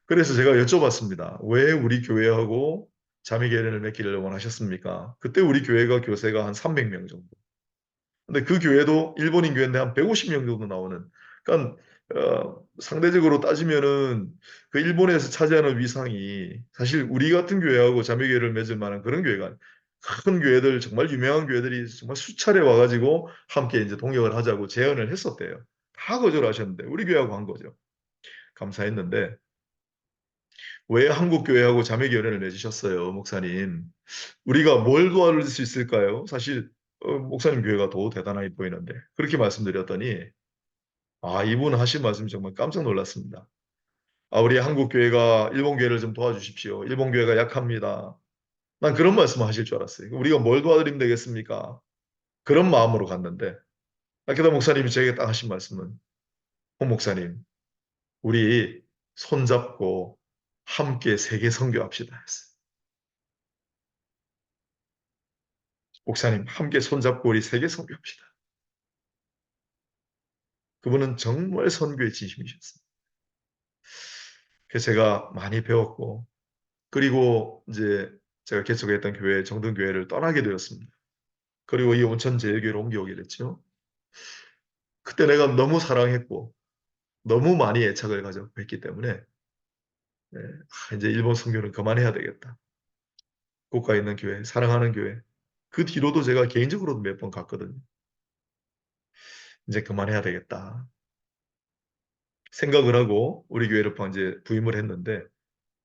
그래서 제가 여쭤봤습니다. 왜 우리 교회하고 자매교회를 맺기를 원하셨습니까? 그때 우리 교회가 교세가 한 300명 정도. 근데 그 교회도 일본인 교회인데 한 150명 정도 나오는. 그러니까 상대적으로 따지면은 그 일본에서 차지하는 위상이 사실 우리 같은 교회하고 자매교회를 맺을 만한 그런 교회가 아니에요. 큰 교회들 정말 유명한 교회들이 정말 수차례 와가지고 함께 이제 동역을 하자고 제안을 했었대요. 다 거절하셨는데 우리 교회하고 한 거죠. 감사했는데 왜 한국 교회하고 자매교회를 맺으셨어요, 목사님? 우리가 뭘 도와줄 수 있을까요? 사실 목사님 교회가 더 대단하게 보이는데 그렇게 말씀드렸더니 이분 하신 말씀 정말 깜짝 놀랐습니다. 우리 한국 교회가 일본 교회를 좀 도와주십시오. 일본 교회가 약합니다. 난 그런 말씀을 하실 줄 알았어요. 우리가 뭘 도와드리면 되겠습니까? 그런 마음으로 갔는데 아케다 목사님이 저에게 딱 하신 말씀은 홍 목사님, 우리 손잡고 함께 세계 선교합시다 했어요. 목사님, 함께 손잡고 우리 세계 선교합시다. 그분은 정말 선교에 진심이셨습니다. 그래서 제가 많이 배웠고, 그리고 이제 제가 개척했던 교회, 정든교회를 떠나게 되었습니다. 그리고 이 온천제일교회로 옮겨오게 됐죠. 그때 내가 너무 사랑했고, 너무 많이 애착을 가지고 했기 때문에, 네, 이제 일본 선교는 그만해야 되겠다. 국가에 있는 교회, 사랑하는 교회. 그 뒤로도 제가 개인적으로도 몇 번 갔거든요. 이제 그만해야 되겠다. 생각을 하고 우리 교회를 이제 부임을 했는데,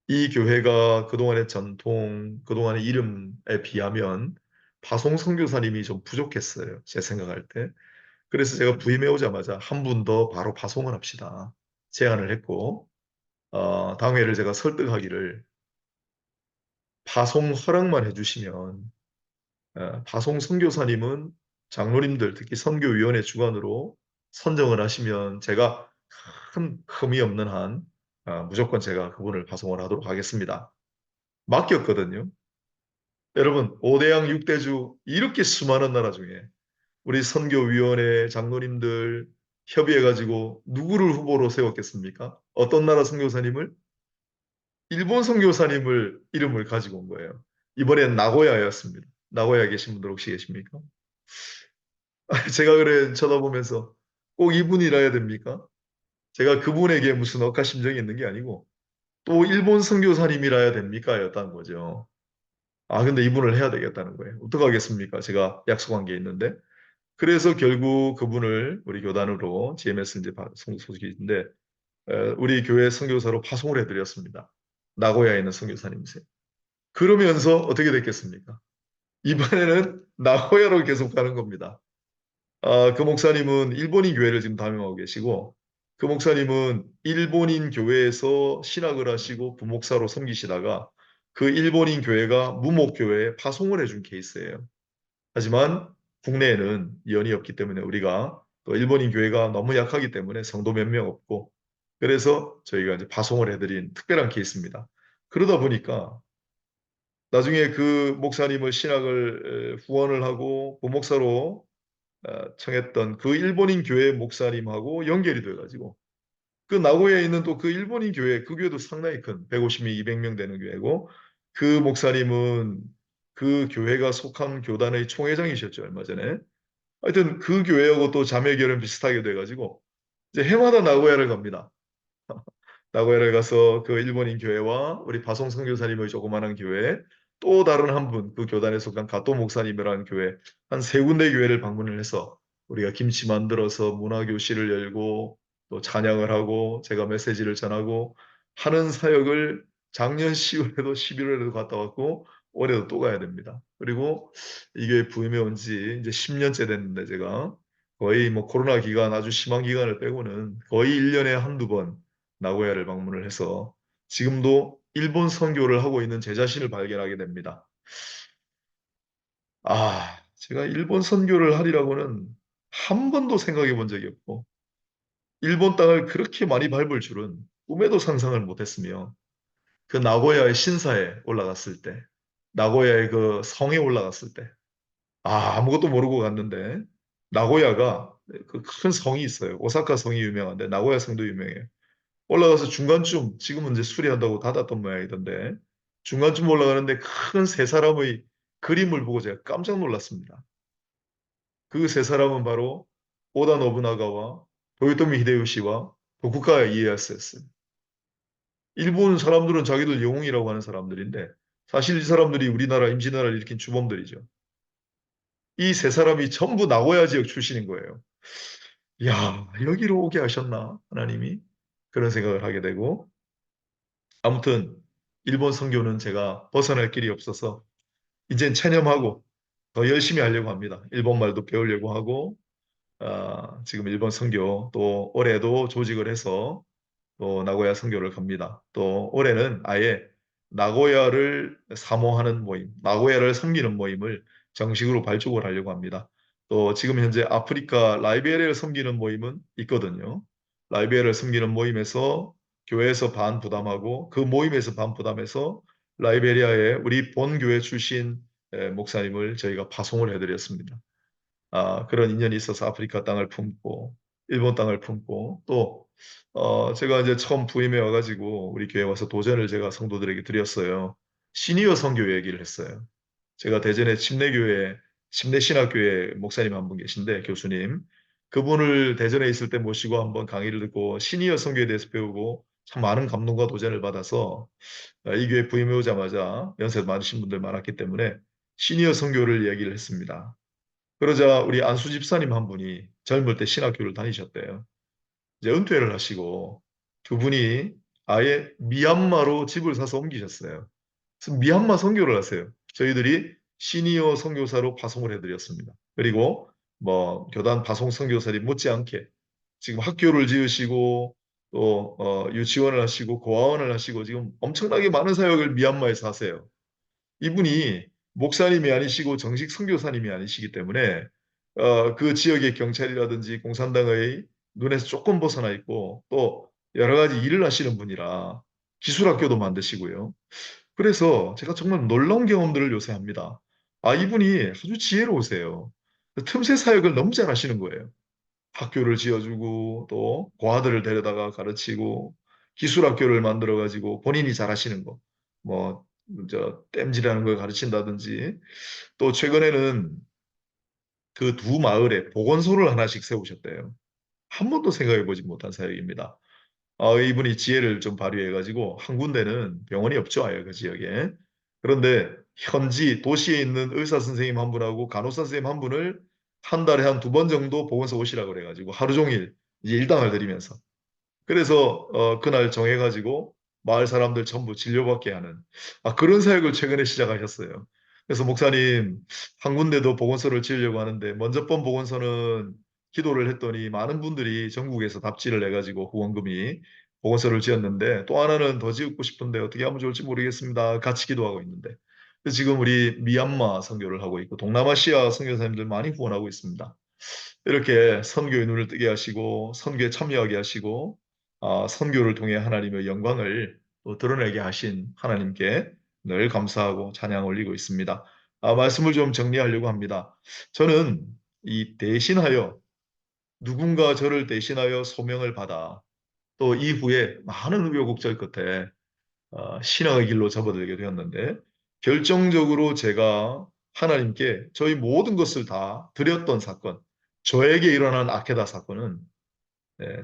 이 교회가 그동안의 전통, 그동안의 이름에 비하면 파송 선교사님이 좀 부족했어요. 제 생각할 때. 그래서 제가 부임해 오자마자 한 분 더 바로 파송을 합시다. 제안을 했고, 당회를 제가 설득하기를 파송 허락만 해주시면, 파송 선교사님은 장로님들, 특히 선교위원회 주관으로 선정을 하시면 제가 큰 흠이 없는 한, 무조건 제가 그분을 파송을 하도록 하겠습니다. 맡겼거든요. 여러분, 5대양 6대주 이렇게 수많은 나라 중에 우리 선교위원회 장로님들 협의해가지고 누구를 후보로 세웠겠습니까? 어떤 나라 선교사님을? 일본 선교사님을 이름을 가지고 온 거예요. 이번엔 나고야였습니다. 나고야 계신 분들 혹시 계십니까? 제가 그래 쳐다보면서 꼭 이분이라야 됩니까? 제가 그분에게 무슨 억하심정이 있는 게 아니고 또 일본 선교사님이라야 됩니까? 였다는 거죠. 근데 이분을 해야 되겠다는 거예요. 어떡하겠습니까? 제가 약속한 게 있는데. 그래서 결국 그분을 우리 교단으로 GMS 이제 소속인데 우리 교회 선교사로 파송을 해드렸습니다. 나고야에 있는 선교사님이세요. 그러면서 어떻게 됐겠습니까? 이번에는 나고야로 계속 가는 겁니다. 그 목사님은 일본인 교회를 지금 담임하고 계시고 그 목사님은 일본인 교회에서 신학을 하시고 부목사로 섬기시다가 그 일본인 교회가 무목교회에 파송을 해준 케이스예요. 하지만 국내에는 연이 없기 때문에 우리가 또 일본인 교회가 너무 약하기 때문에 성도 몇 명 없고 그래서 저희가 이제 파송을 해드린 특별한 케이스입니다. 그러다 보니까 나중에 그 목사님을 신학을 후원을 하고 부목사로 청했던 그 일본인 교회 목사님하고 연결이 돼가지고 그 나고야에 있는 또 그 일본인 교회 그 교회도 상당히 큰 150명, 200명 되는 교회고 그 목사님은 그 교회가 속한 교단의 총회장이셨죠 얼마 전에. 하여튼 그 교회하고 또 자매결연 비슷하게 돼가지고 이제 해마다 나고야를 갑니다. 나고야를 가서 그 일본인 교회와 우리 바송 선교사님의 조그마한 교회 또 다른 한 분 그 교단에 속한 가또 목사님이라는 교회 한 세 군데 교회를 방문을 해서 우리가 김치 만들어서 문화교실을 열고 또 찬양을 하고 제가 메시지를 전하고 하는 사역을 작년 10월에도 11월에도 갔다 왔고 올해도 또 가야 됩니다. 그리고 이게 부임해 온 지 이제 10년째 됐는데 제가 거의 뭐 코로나 기간 아주 심한 기간을 빼고는 거의 1년에 한두 번 나고야를 방문을 해서 지금도 일본 선교를 하고 있는 제 자신을 발견하게 됩니다. 제가 일본 선교를 하리라고는 한 번도 생각해 본 적이 없고, 일본 땅을 그렇게 많이 밟을 줄은 꿈에도 상상을 못했으며, 그 나고야의 신사에 올라갔을 때, 나고야의 그 성에 올라갔을 때, 아무것도 모르고 갔는데, 나고야가 그 큰 성이 있어요. 오사카 성이 유명한데, 나고야 성도 유명해요. 올라가서 중간쯤, 지금은 이제 수리한다고 닫았던 모양이던데, 중간쯤 올라가는데 큰 세 사람의 그림을 보고 제가 깜짝 놀랐습니다. 그 세 사람은 바로 오다 노부나가와 도요토미 히데요시와 도쿠가와 이에야스였어요. 일본 사람들은 자기들 영웅이라고 하는 사람들인데 사실 이 사람들이 우리나라 임진왜란을 일으킨 주범들이죠. 이 세 사람이 전부 나고야 지역 출신인 거예요. 야, 여기로 오게 하셨나 하나님이? 그런 생각을 하게 되고 아무튼 일본 선교는 제가 벗어날 길이 없어서 이젠 체념하고 더 열심히 하려고 합니다. 일본말도 배우려고 하고 지금 일본 선교 또 올해도 조직을 해서 또 나고야 선교를 갑니다. 또 올해는 아예 나고야를 사모하는 모임, 나고야를 섬기는 모임을 정식으로 발족을 하려고 합니다. 또 지금 현재 아프리카 라이베리아를 섬기는 모임은 있거든요. 라이베리아를 섬기는 모임에서 교회에서 반 부담하고 그 모임에서 반 부담해서 라이베리아의 우리 본교회 출신 목사님을 저희가 파송을 해드렸습니다. 그런 인연이 있어서 아프리카 땅을 품고 일본 땅을 품고 또 제가 이제 처음 부임해 와가지고 우리 교회 와서 도전을 제가 성도들에게 드렸어요. 시니어 선교 얘기를 했어요. 제가 대전에 침례교회, 침례신학교회 목사님 한 분 계신데 교수님 그분을 대전에 있을 때 모시고 한번 강의를 듣고 시니어 선교에 대해서 배우고 참 많은 감동과 도전을 받아서 이 교회 부임해 오자마자 연세 많으신 분들 많았기 때문에 시니어 선교를 얘기를 했습니다. 그러자 우리 안수 집사님 한 분이 젊을 때 신학교를 다니셨대요. 이제 은퇴를 하시고 두 분이 아예 미얀마로 집을 사서 옮기셨어요. 그래서 미얀마 선교를 하세요. 저희들이 시니어 선교사로 파송을 해드렸습니다. 그리고 뭐 교단 파송 선교사들이 못지않게 지금 학교를 지으시고 또 유치원을 하시고 고아원을 하시고 지금 엄청나게 많은 사역을 미얀마에서 하세요. 이분이 목사님이 아니시고 정식 선교사님이 아니시기 때문에 그 지역의 경찰이라든지 공산당의 눈에서 조금 벗어나 있고 또 여러 가지 일을 하시는 분이라 기술학교도 만드시고요. 그래서 제가 정말 놀라운 경험들을 요새 합니다. 이분이 아주 지혜로우세요. 틈새 사역을 너무 잘하시는 거예요. 학교를 지어주고 또 고아들을 데려다가 가르치고 기술학교를 만들어가지고 본인이 잘하시는 거. 뭐 땜질하는 걸 가르친다든지 또 최근에는 그 두 마을에 보건소를 하나씩 세우셨대요. 한 번도 생각해 보지 못한 사역입니다. 이분이 지혜를 좀 발휘해가지고 한 군데는 병원이 없죠, 아예 그 지역에. 그런데 현지 도시에 있는 의사 선생님 한 분하고 간호사 선생님 한 분을 한 달에 한 두 번 정도 보건소 오시라고 그래가지고 하루 종일 이제 일당을 드리면서 그래서 그날 정해가지고 마을 사람들 전부 진료받게 하는 그런 사역을 최근에 시작하셨어요. 그래서 목사님 한 군데도 보건소를 지으려고 하는데 먼저 번 보건소는 기도를 했더니 많은 분들이 전국에서 답지를 내가지고 후원금이 보건소를 지었는데 또 하나는 더 짓고 싶은데 어떻게 하면 좋을지 모르겠습니다. 같이 기도하고 있는데 지금 우리 미얀마 선교를 하고 있고 동남아시아 선교사님들 많이 후원하고 있습니다. 이렇게 선교의 눈을 뜨게 하시고 선교에 참여하게 하시고 선교를 통해 하나님의 영광을 또 드러내게 하신 하나님께 늘 감사하고 찬양 올리고 있습니다. 말씀을 좀 정리하려고 합니다. 저는 이 대신하여 누군가 저를 대신하여 소명을 받아 또 이후에 많은 우여곡절 끝에 신앙의 길로 접어들게 되었는데 결정적으로 제가 하나님께 저희 모든 것을 다 드렸던 사건, 저에게 일어난 아케다 사건은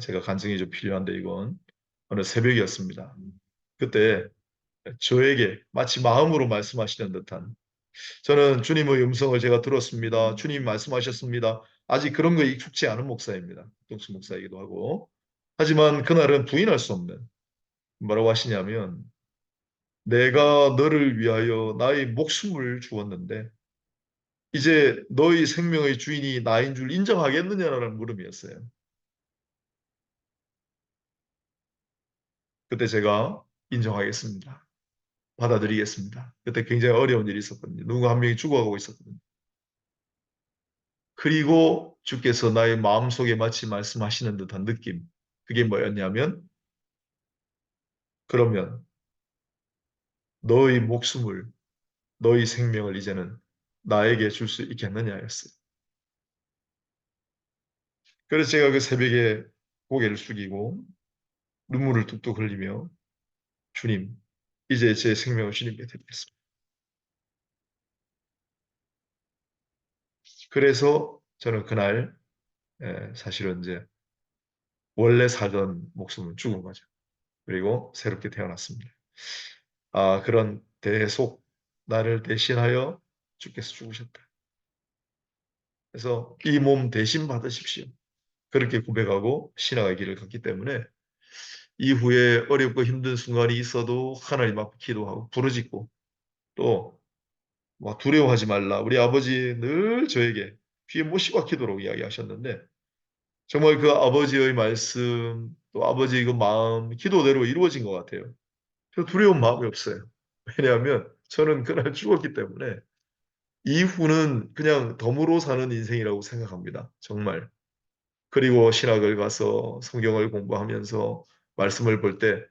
제가 간증이 좀 필요한데 이건 어느 새벽이었습니다. 그때 저에게 마치 마음으로 말씀하시는 듯한 저는 주님의 음성을 제가 들었습니다. 주님 말씀하셨습니다. 아직 그런 거에 익숙치 않은 목사입니다. 동수 목사이기도 하고. 하지만 그날은 부인할 수 없는 뭐라고 하시냐면 내가 너를 위하여 나의 목숨을 주었는데 이제 너의 생명의 주인이 나인 줄 인정하겠느냐라는 물음이었어요. 그때 제가 인정하겠습니다. 받아들이겠습니다. 그때 굉장히 어려운 일이 있었거든요. 누구 한 명이 죽어가고 있었거든요. 그리고 주께서 나의 마음속에 마치 말씀하시는 듯한 느낌. 그게 뭐였냐면, 그러면 너의 목숨을, 너의 생명을 이제는 나에게 줄 수 있겠느냐였어요. 그래서 제가 그 새벽에 고개를 숙이고 눈물을 뚝뚝 흘리며, 주님, 이제 제 생명을 주님께 드리겠습니다. 그래서 저는 그날 사실은 이제 원래 살던 목숨은 죽은 거죠. 그리고 새롭게 태어났습니다. 그런 대속, 나를 대신하여 주께서 죽으셨다. 그래서 이 몸 대신 받으십시오. 그렇게 고백하고 신앙의 길을 갔기 때문에 이후에 어렵고 힘든 순간이 있어도 하나님 앞에 기도하고 부르짖고, 또 두려워하지 말라. 우리 아버지 늘 저에게 귀에 못이 박히도록 이야기하셨는데, 정말 그 아버지의 말씀, 또 아버지의 그 마음, 기도대로 이루어진 것 같아요. 저 두려운 마음이 없어요. 왜냐하면 저는 그날 죽었기 때문에 이후는 그냥 덤으로 사는 인생이라고 생각합니다. 정말. 그리고 신학을 가서 성경을 공부하면서 말씀을 볼 때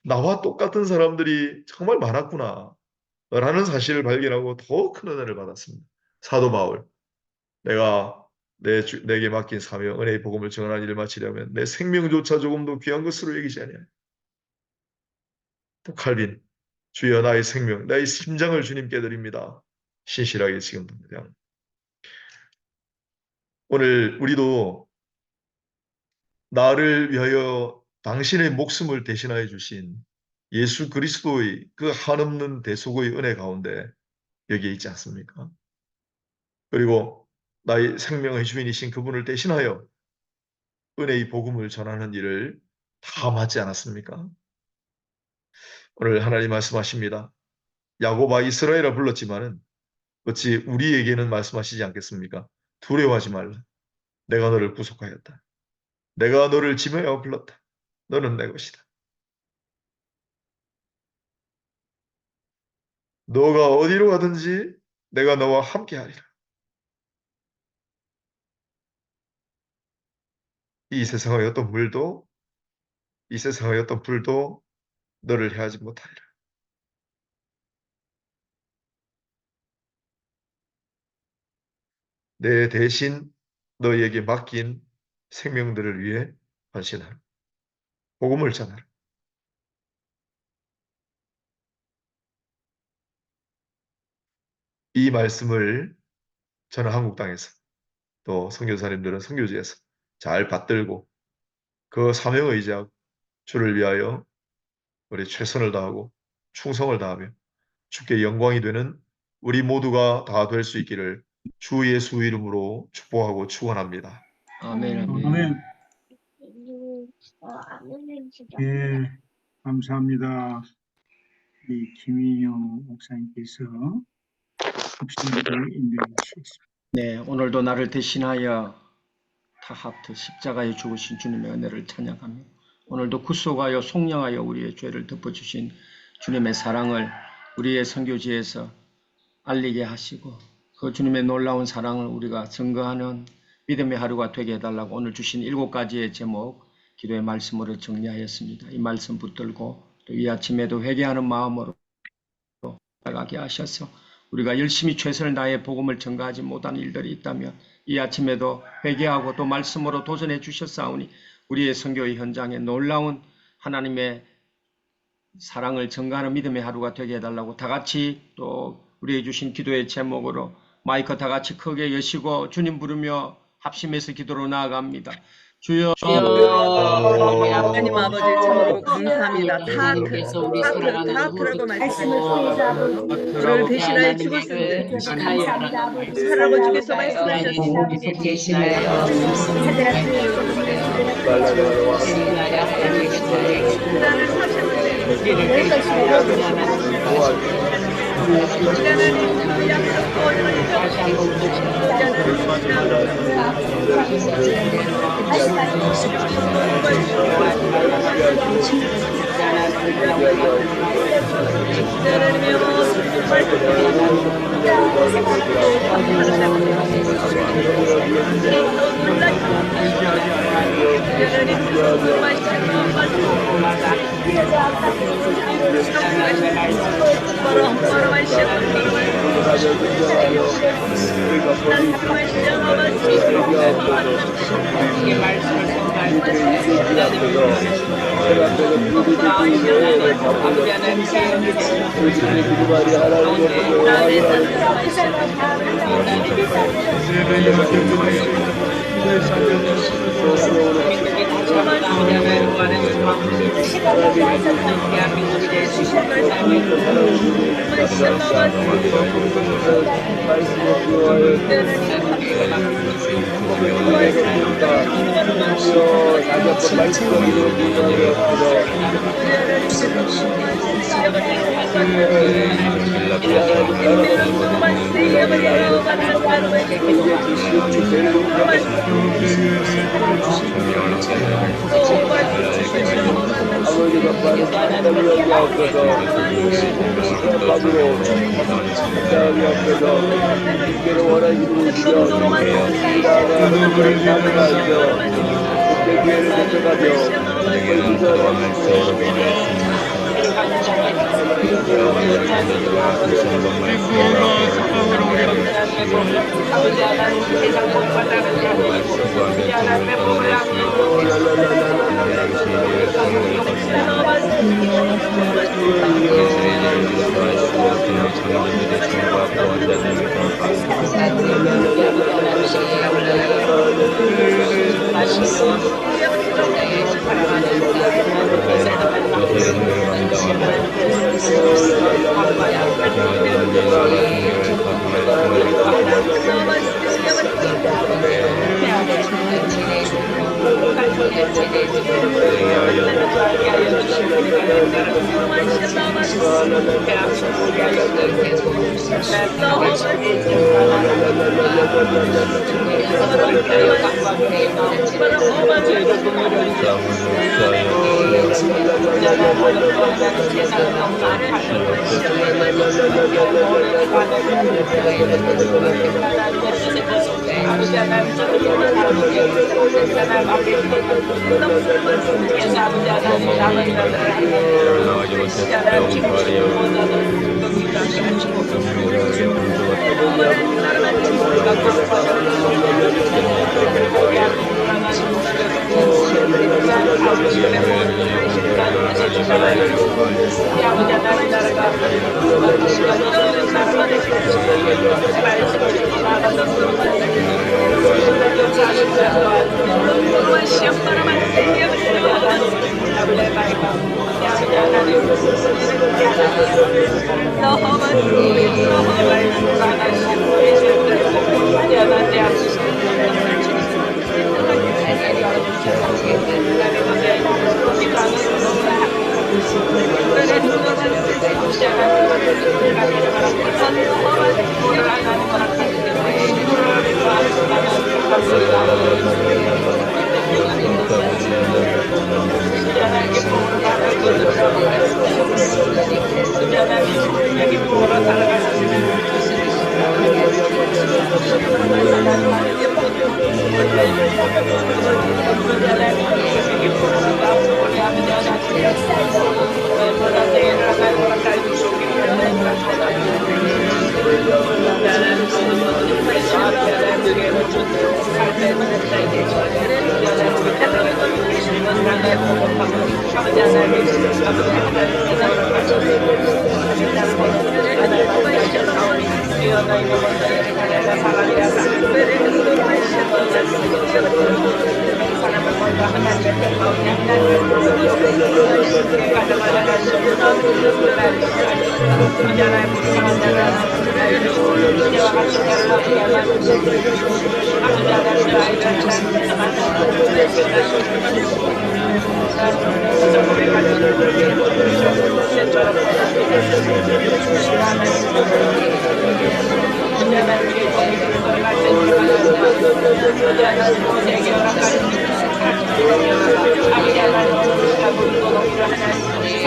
나와 똑같은 사람들이 정말 많았구나 라는 사실을 발견하고 더 큰 은혜를 받았습니다. 사도 바울, 내가 내게 맡긴 사명, 은혜의 복음을 전하는 일을 마치려면 내 생명조차 조금도 귀한 것으로 여기지 아니하냐. 또 칼빈, 주여 나의 생명, 나의 심장을 주님께 드립니다. 신실하게 지금도 그냥. 오늘 우리도 나를 위하여 당신의 목숨을 대신하여 주신 예수 그리스도의 그 한없는 대속의 은혜 가운데 여기에 있지 않습니까? 그리고 나의 생명의 주인이신 그분을 대신하여 은혜의 복음을 전하는 일을 다 맡지 않았습니까? 오늘 하나님 말씀하십니다. 야곱아 이스라엘아 불렀지만은 어찌 우리에게는 말씀하시지 않겠습니까? 두려워하지 말라. 내가 너를 구속하였다. 내가 너를 지명하여 불렀다. 너는 내 것이다. 너가 어디로 가든지 내가 너와 함께하리라. 이 세상의 어떤 물도, 이 세상의 어떤 불도 너를 해하지 못하리라. 내 대신 너희에게 맡긴 생명들을 위해 헌신하라. 복음을 전하라. 이 말씀을 저는 한국 땅에서, 또 선교사님들은 선교지에서 잘 받들고 그 사명을 의지하고 주를 위하여 우리 최선을 다하고 충성을 다하며 주께 영광이 되는 우리 모두가 다 될 수 있기를 주 예수 이름으로 축복하고 축원합니다. 아멘, 아멘. 아멘. 예, 감사합니다. 우리 김인영 목사님께서 합심을 인도해 주시겠습니다. 네, 오늘도 나를 대신하여 타하트 십자가에 죽으신 주님의 은혜를 찬양하며, 오늘도 구속하여 속량하여 우리의 죄를 덮어주신 주님의 사랑을 우리의 선교지에서 알리게 하시고, 그 주님의 놀라운 사랑을 우리가 증거하는 믿음의 하루가 되게 해달라고 오늘 주신 7가지의 제목 기도의 말씀으로 정리하였습니다. 이 말씀 붙들고 또 이 아침에도 회개하는 마음으로 나가게 하셔서 우리가 열심히 최선을 다해 복음을 전가하지 못한 일들이 있다면 이 아침에도 회개하고 또 말씀으로 도전해 주셨사오니 우리의 선교의 현장에 놀라운 하나님의 사랑을 전가하는 믿음의 하루가 되게 해달라고 다 같이 또 우리의 주신 기도의 제목으로 마이크 다 같이 크게 여시고 주님 부르며 합심해서 기도로 나아갑니다. 주여, 우리 하나님 아버지 참으로 감사합니다. 타트라고 말씀하시고 저를 대신하여 죽었는데 할아버지께서 말씀하셨습니다. 나를 사셨는데 이제는 그 약속도 이제는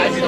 Thank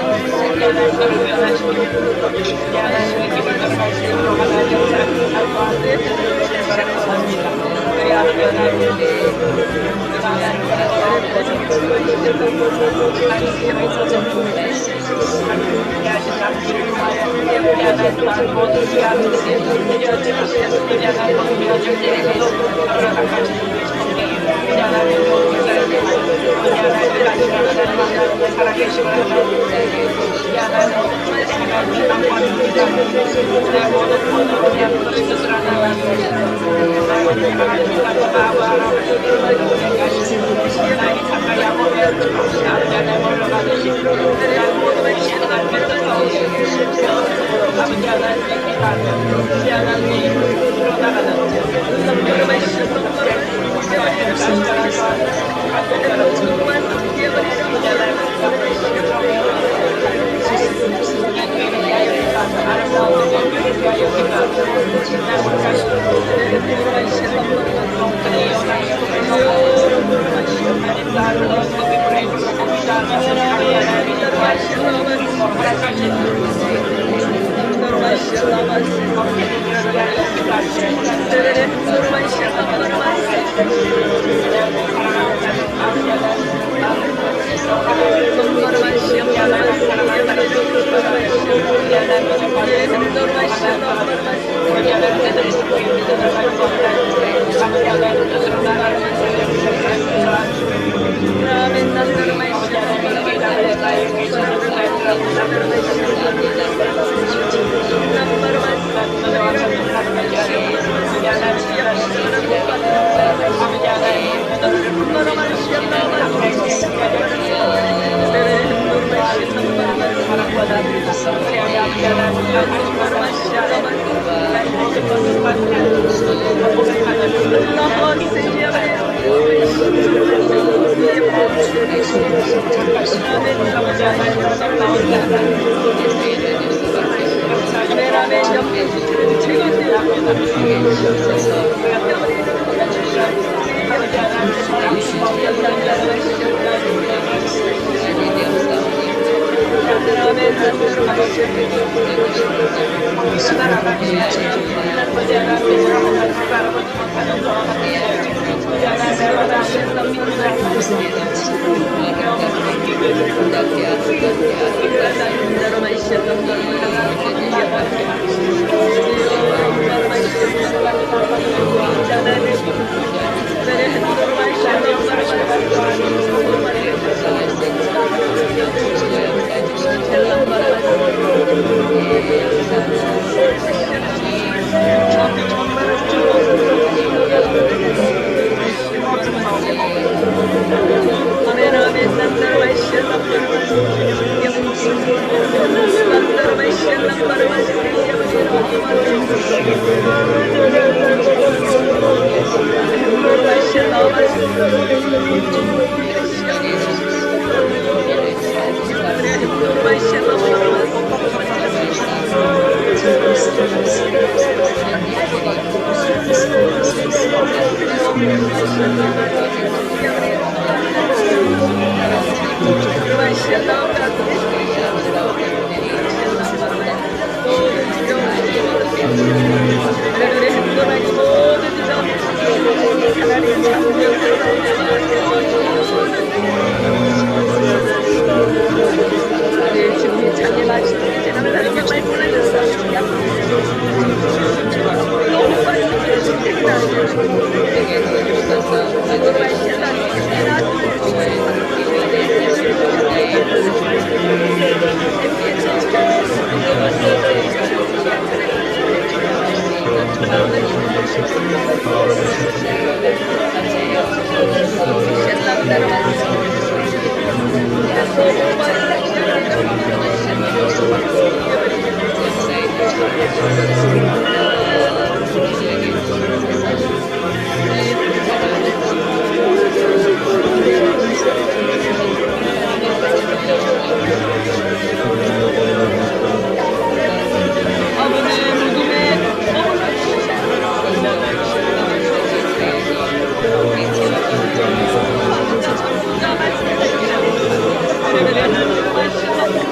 you.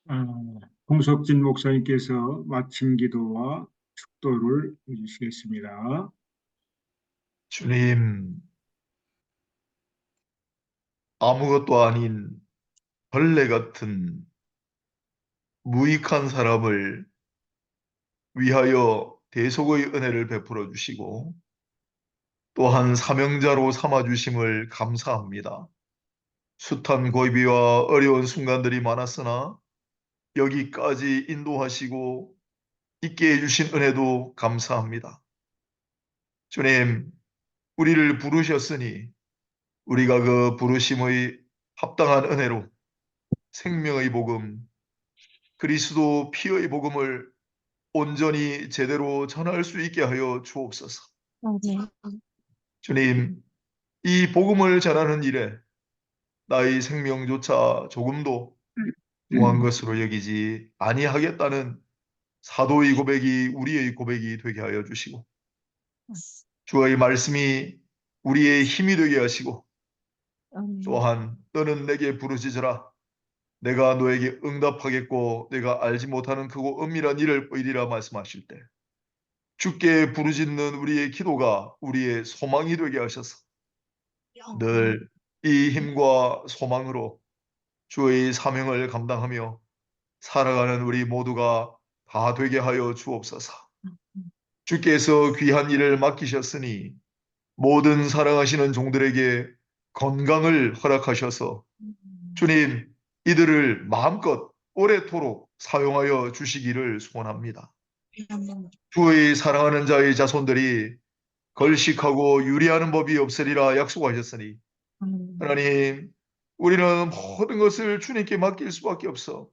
아, 홍석진 목사님께서 마침 기도와 축도를 해주시겠습니다. 주님, 아무것도 아닌 벌레 같은 무익한 사람을 위하여 대속의 은혜를 베풀어 주시고 또한 사명자로 삼아 주심을 감사합니다. 숱한 고비와 어려운 순간들이 많았으나 여기까지 인도하시고 있게 해주신 은혜도 감사합니다. 주님, 우리를 부르셨으니 우리가 그 부르심의 합당한 은혜로 생명의 복음, 그리스도 피의 복음을 온전히 제대로 전할 수 있게 하여 주옵소서. 주님, 이 복음을 전하는 일에 나의 생명조차 조금도 무한 것으로 여기지 아니하겠다는 사도의 고백이 우리의 고백이 되게 하여 주시고 주의 말씀이 우리의 힘이 되게 하시고 또한 너는 내게 부르짖으라 내가 너에게 응답하겠고 내가 알지 못하는 크고 은밀한 일을 보이리라 말씀하실 때 주께 부르짖는 우리의 기도가 우리의 소망이 되게 하셔서 늘 이 힘과 소망으로 주의 사명을 감당하며 살아가는 우리 모두가 다 되게 하여 주옵소서. 주께서 귀한 일을 맡기셨으니 모든 사랑하시는 종들에게 건강을 허락하셔서 주님 이들을 마음껏 오래도록 사용하여 주시기를 소원합니다. 주의 사랑하는 자의 자손들이 걸식하고 유리하는 법이 없으리라 약속하셨으니 하나님 우리는 모든 것을 주님께 맡길 수밖에 없어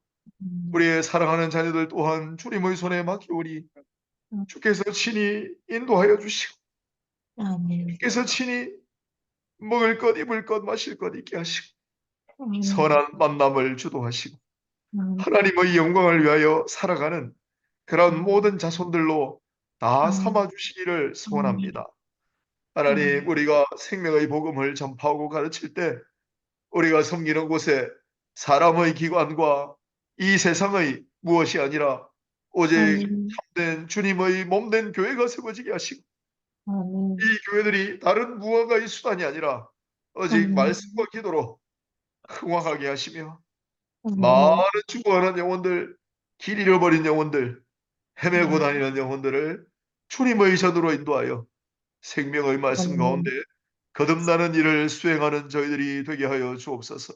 우리의 사랑하는 자녀들 또한 주님의 손에 맡기오니 주께서 친히 인도하여 주시고 주께서 친히 먹을 것 입을 것 마실 것 있게 하시고 선한 만남을 주도하시고 하나님의 영광을 위하여 살아가는 그런 모든 자손들로 다 삼아 주시기를 소원합니다. 하나님 우리가 생명의 복음을 전파하고 가르칠 때 우리가 섬기는 곳에 사람의 기관과 이 세상의 무엇이 아니라 오직 참된 주님의 몸된 교회가 세워지게 하시고 이 교회들이 다른 무언가의 수단이 아니라 오직 말씀과 기도로 흥왕하게 하시며 많은 죽어가는 영혼들, 길 잃어버린 영혼들, 헤매고 다니는 영혼들을 주님의 전으로 인도하여 생명의 말씀 가운데 거듭나는 일을 수행하는 저희들이 되게 하여 주옵소서.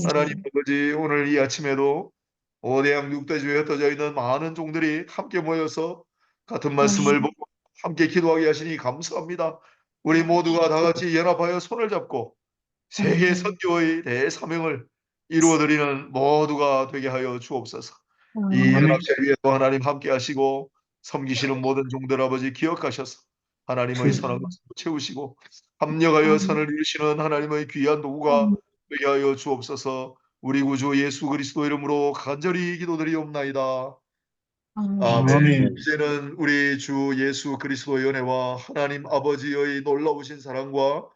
하나님 아버지 오늘 이 아침에도 오대양 육대주에 흩어져 있는 많은 종들이 함께 모여서 같은 말씀을 보고 함께 기도하게 하시니 감사합니다. 우리 모두가 다 같이 연합하여 손을 잡고 세계 선교의 대사명을 이루어드리는 모두가 되게 하여 주옵소서. 이 연합체 위에도 하나님 함께 하시고 섬기시는 모든 종들 아버지 기억하셔서 하나님의 선한 것으로 채우시고 합력하여 선을 이루시는 하나님의 귀한 도구가 되게 하여 주옵소서. 우리 구주 예수 그리스도 이름으로 간절히 기도드리옵나이다. 아멘. 아멘. 이제는 우리 주 예수 그리스도의 은혜와 하나님 아버지의 놀라우신 사랑과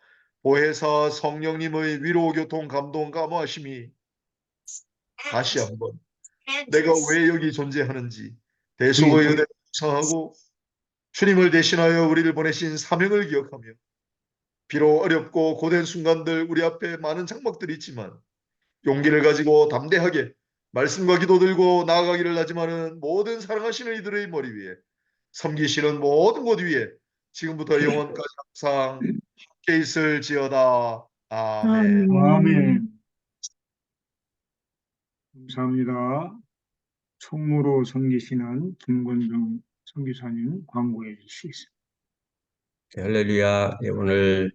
보혜사 성령님의 위로 교통 감동 감화하심이 다시 한번 내가 왜 여기 존재하는지 대속의 은혜를 묵상하고 주님을 대신하여 우리를 보내신 사명을 기억하며 비록 어렵고 고된 순간들 우리 앞에 많은 장막들이 있지만 용기를 가지고 담대하게 말씀과 기도 들고 나아가기를 하지만은 모든 사랑하시는 이들의 머리 위에 섬기시는 모든 곳 위에 지금부터 영원까지 항상 함께 있을지어다. 아멘. 아멘. 감사합니다. 총무로 섬기시는 김건정 선교사님 광고해 주시겠습니다. 할렐루야. 오늘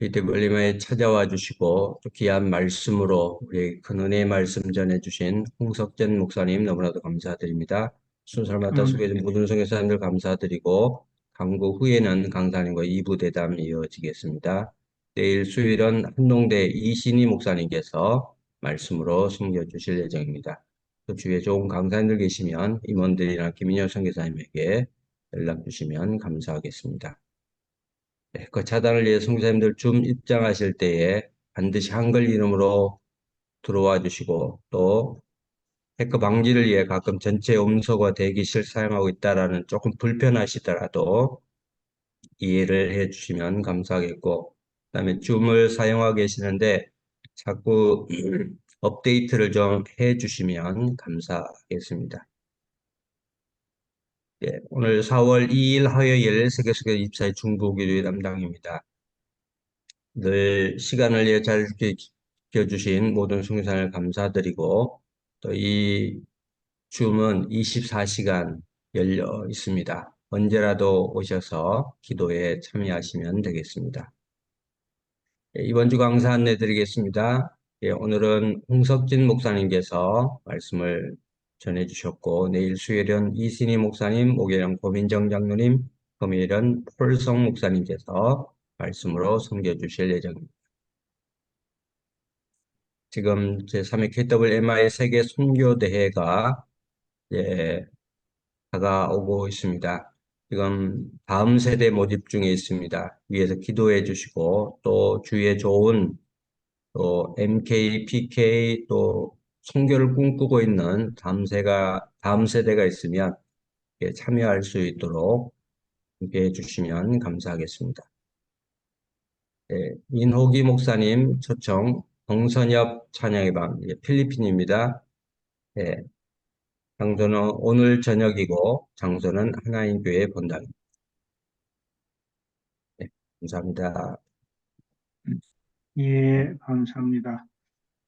이때 멀리에 찾아와 주시고 또 귀한 말씀으로 우리 큰 은혜의 말씀 전해주신 홍석전 목사님 너무나도 감사드립니다. 순서를 맡아 소개해준 모든 선교사님들 감사드리고 강구 후에는 강사님과 2부 대담 이어지겠습니다. 내일 수요일은 한동대 이신희 목사님께서 말씀으로 섬겨주실 예정입니다. 또 주위에 좋은 강사님들 계시면 임원들이나 김인영 선교사님에게 연락 주시면 감사하겠습니다. 네, 그 차단을 위해 선교사님들 줌 입장하실 때에 반드시 한글 이름으로 들어와 주시고 또 해커 방지를 위해 가끔 전체 음소거 대기실 사용하고 있다라는 조금 불편하시더라도 이해를 해 주시면 감사하겠고, 그다음에 줌을 사용하고 계시는데 자꾸 업데이트를 좀 해 주시면 감사하겠습니다. 예, 오늘 4월 2일 화요일 세계수교 24일 중보기도회 담당입니다. 늘 시간을 위해 잘 지켜주신 모든 성교사를 감사드리고, 또 이 줌은 24시간 열려 있습니다. 언제라도 오셔서 기도에 참여하시면 되겠습니다. 예, 이번 주 강사 안내 드리겠습니다. 예, 오늘은 홍석진 목사님께서 말씀을 전해주셨고, 내일 수요일은 이신희 목사님, 목요일은 고민정 장로님, 금요일은 폴성 목사님께서 말씀으로 섬겨주실 예정입니다. 지금 제3회 KWMI 세계 선교대회가 다가오고 있습니다. 지금 다음 세대 모집 중에 있습니다. 위에서 기도해 주시고, 또 주위에 좋은 또 MK, PK 또 선교를 꿈꾸고 있는 다음 세대가 있으면 참여할 수 있도록 함께 해주시면 감사하겠습니다. 민호기 목사님 초청 동선엽 찬양의 밤, 필리핀입니다. 장소는 오늘 저녁이고 장소는 하나인 교회 본당입니다. 감사합니다. 예, 감사합니다.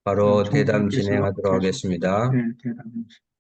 바로 대담 총장께서 진행하도록 계속 하겠습니다. 네, 대담해 주십시오.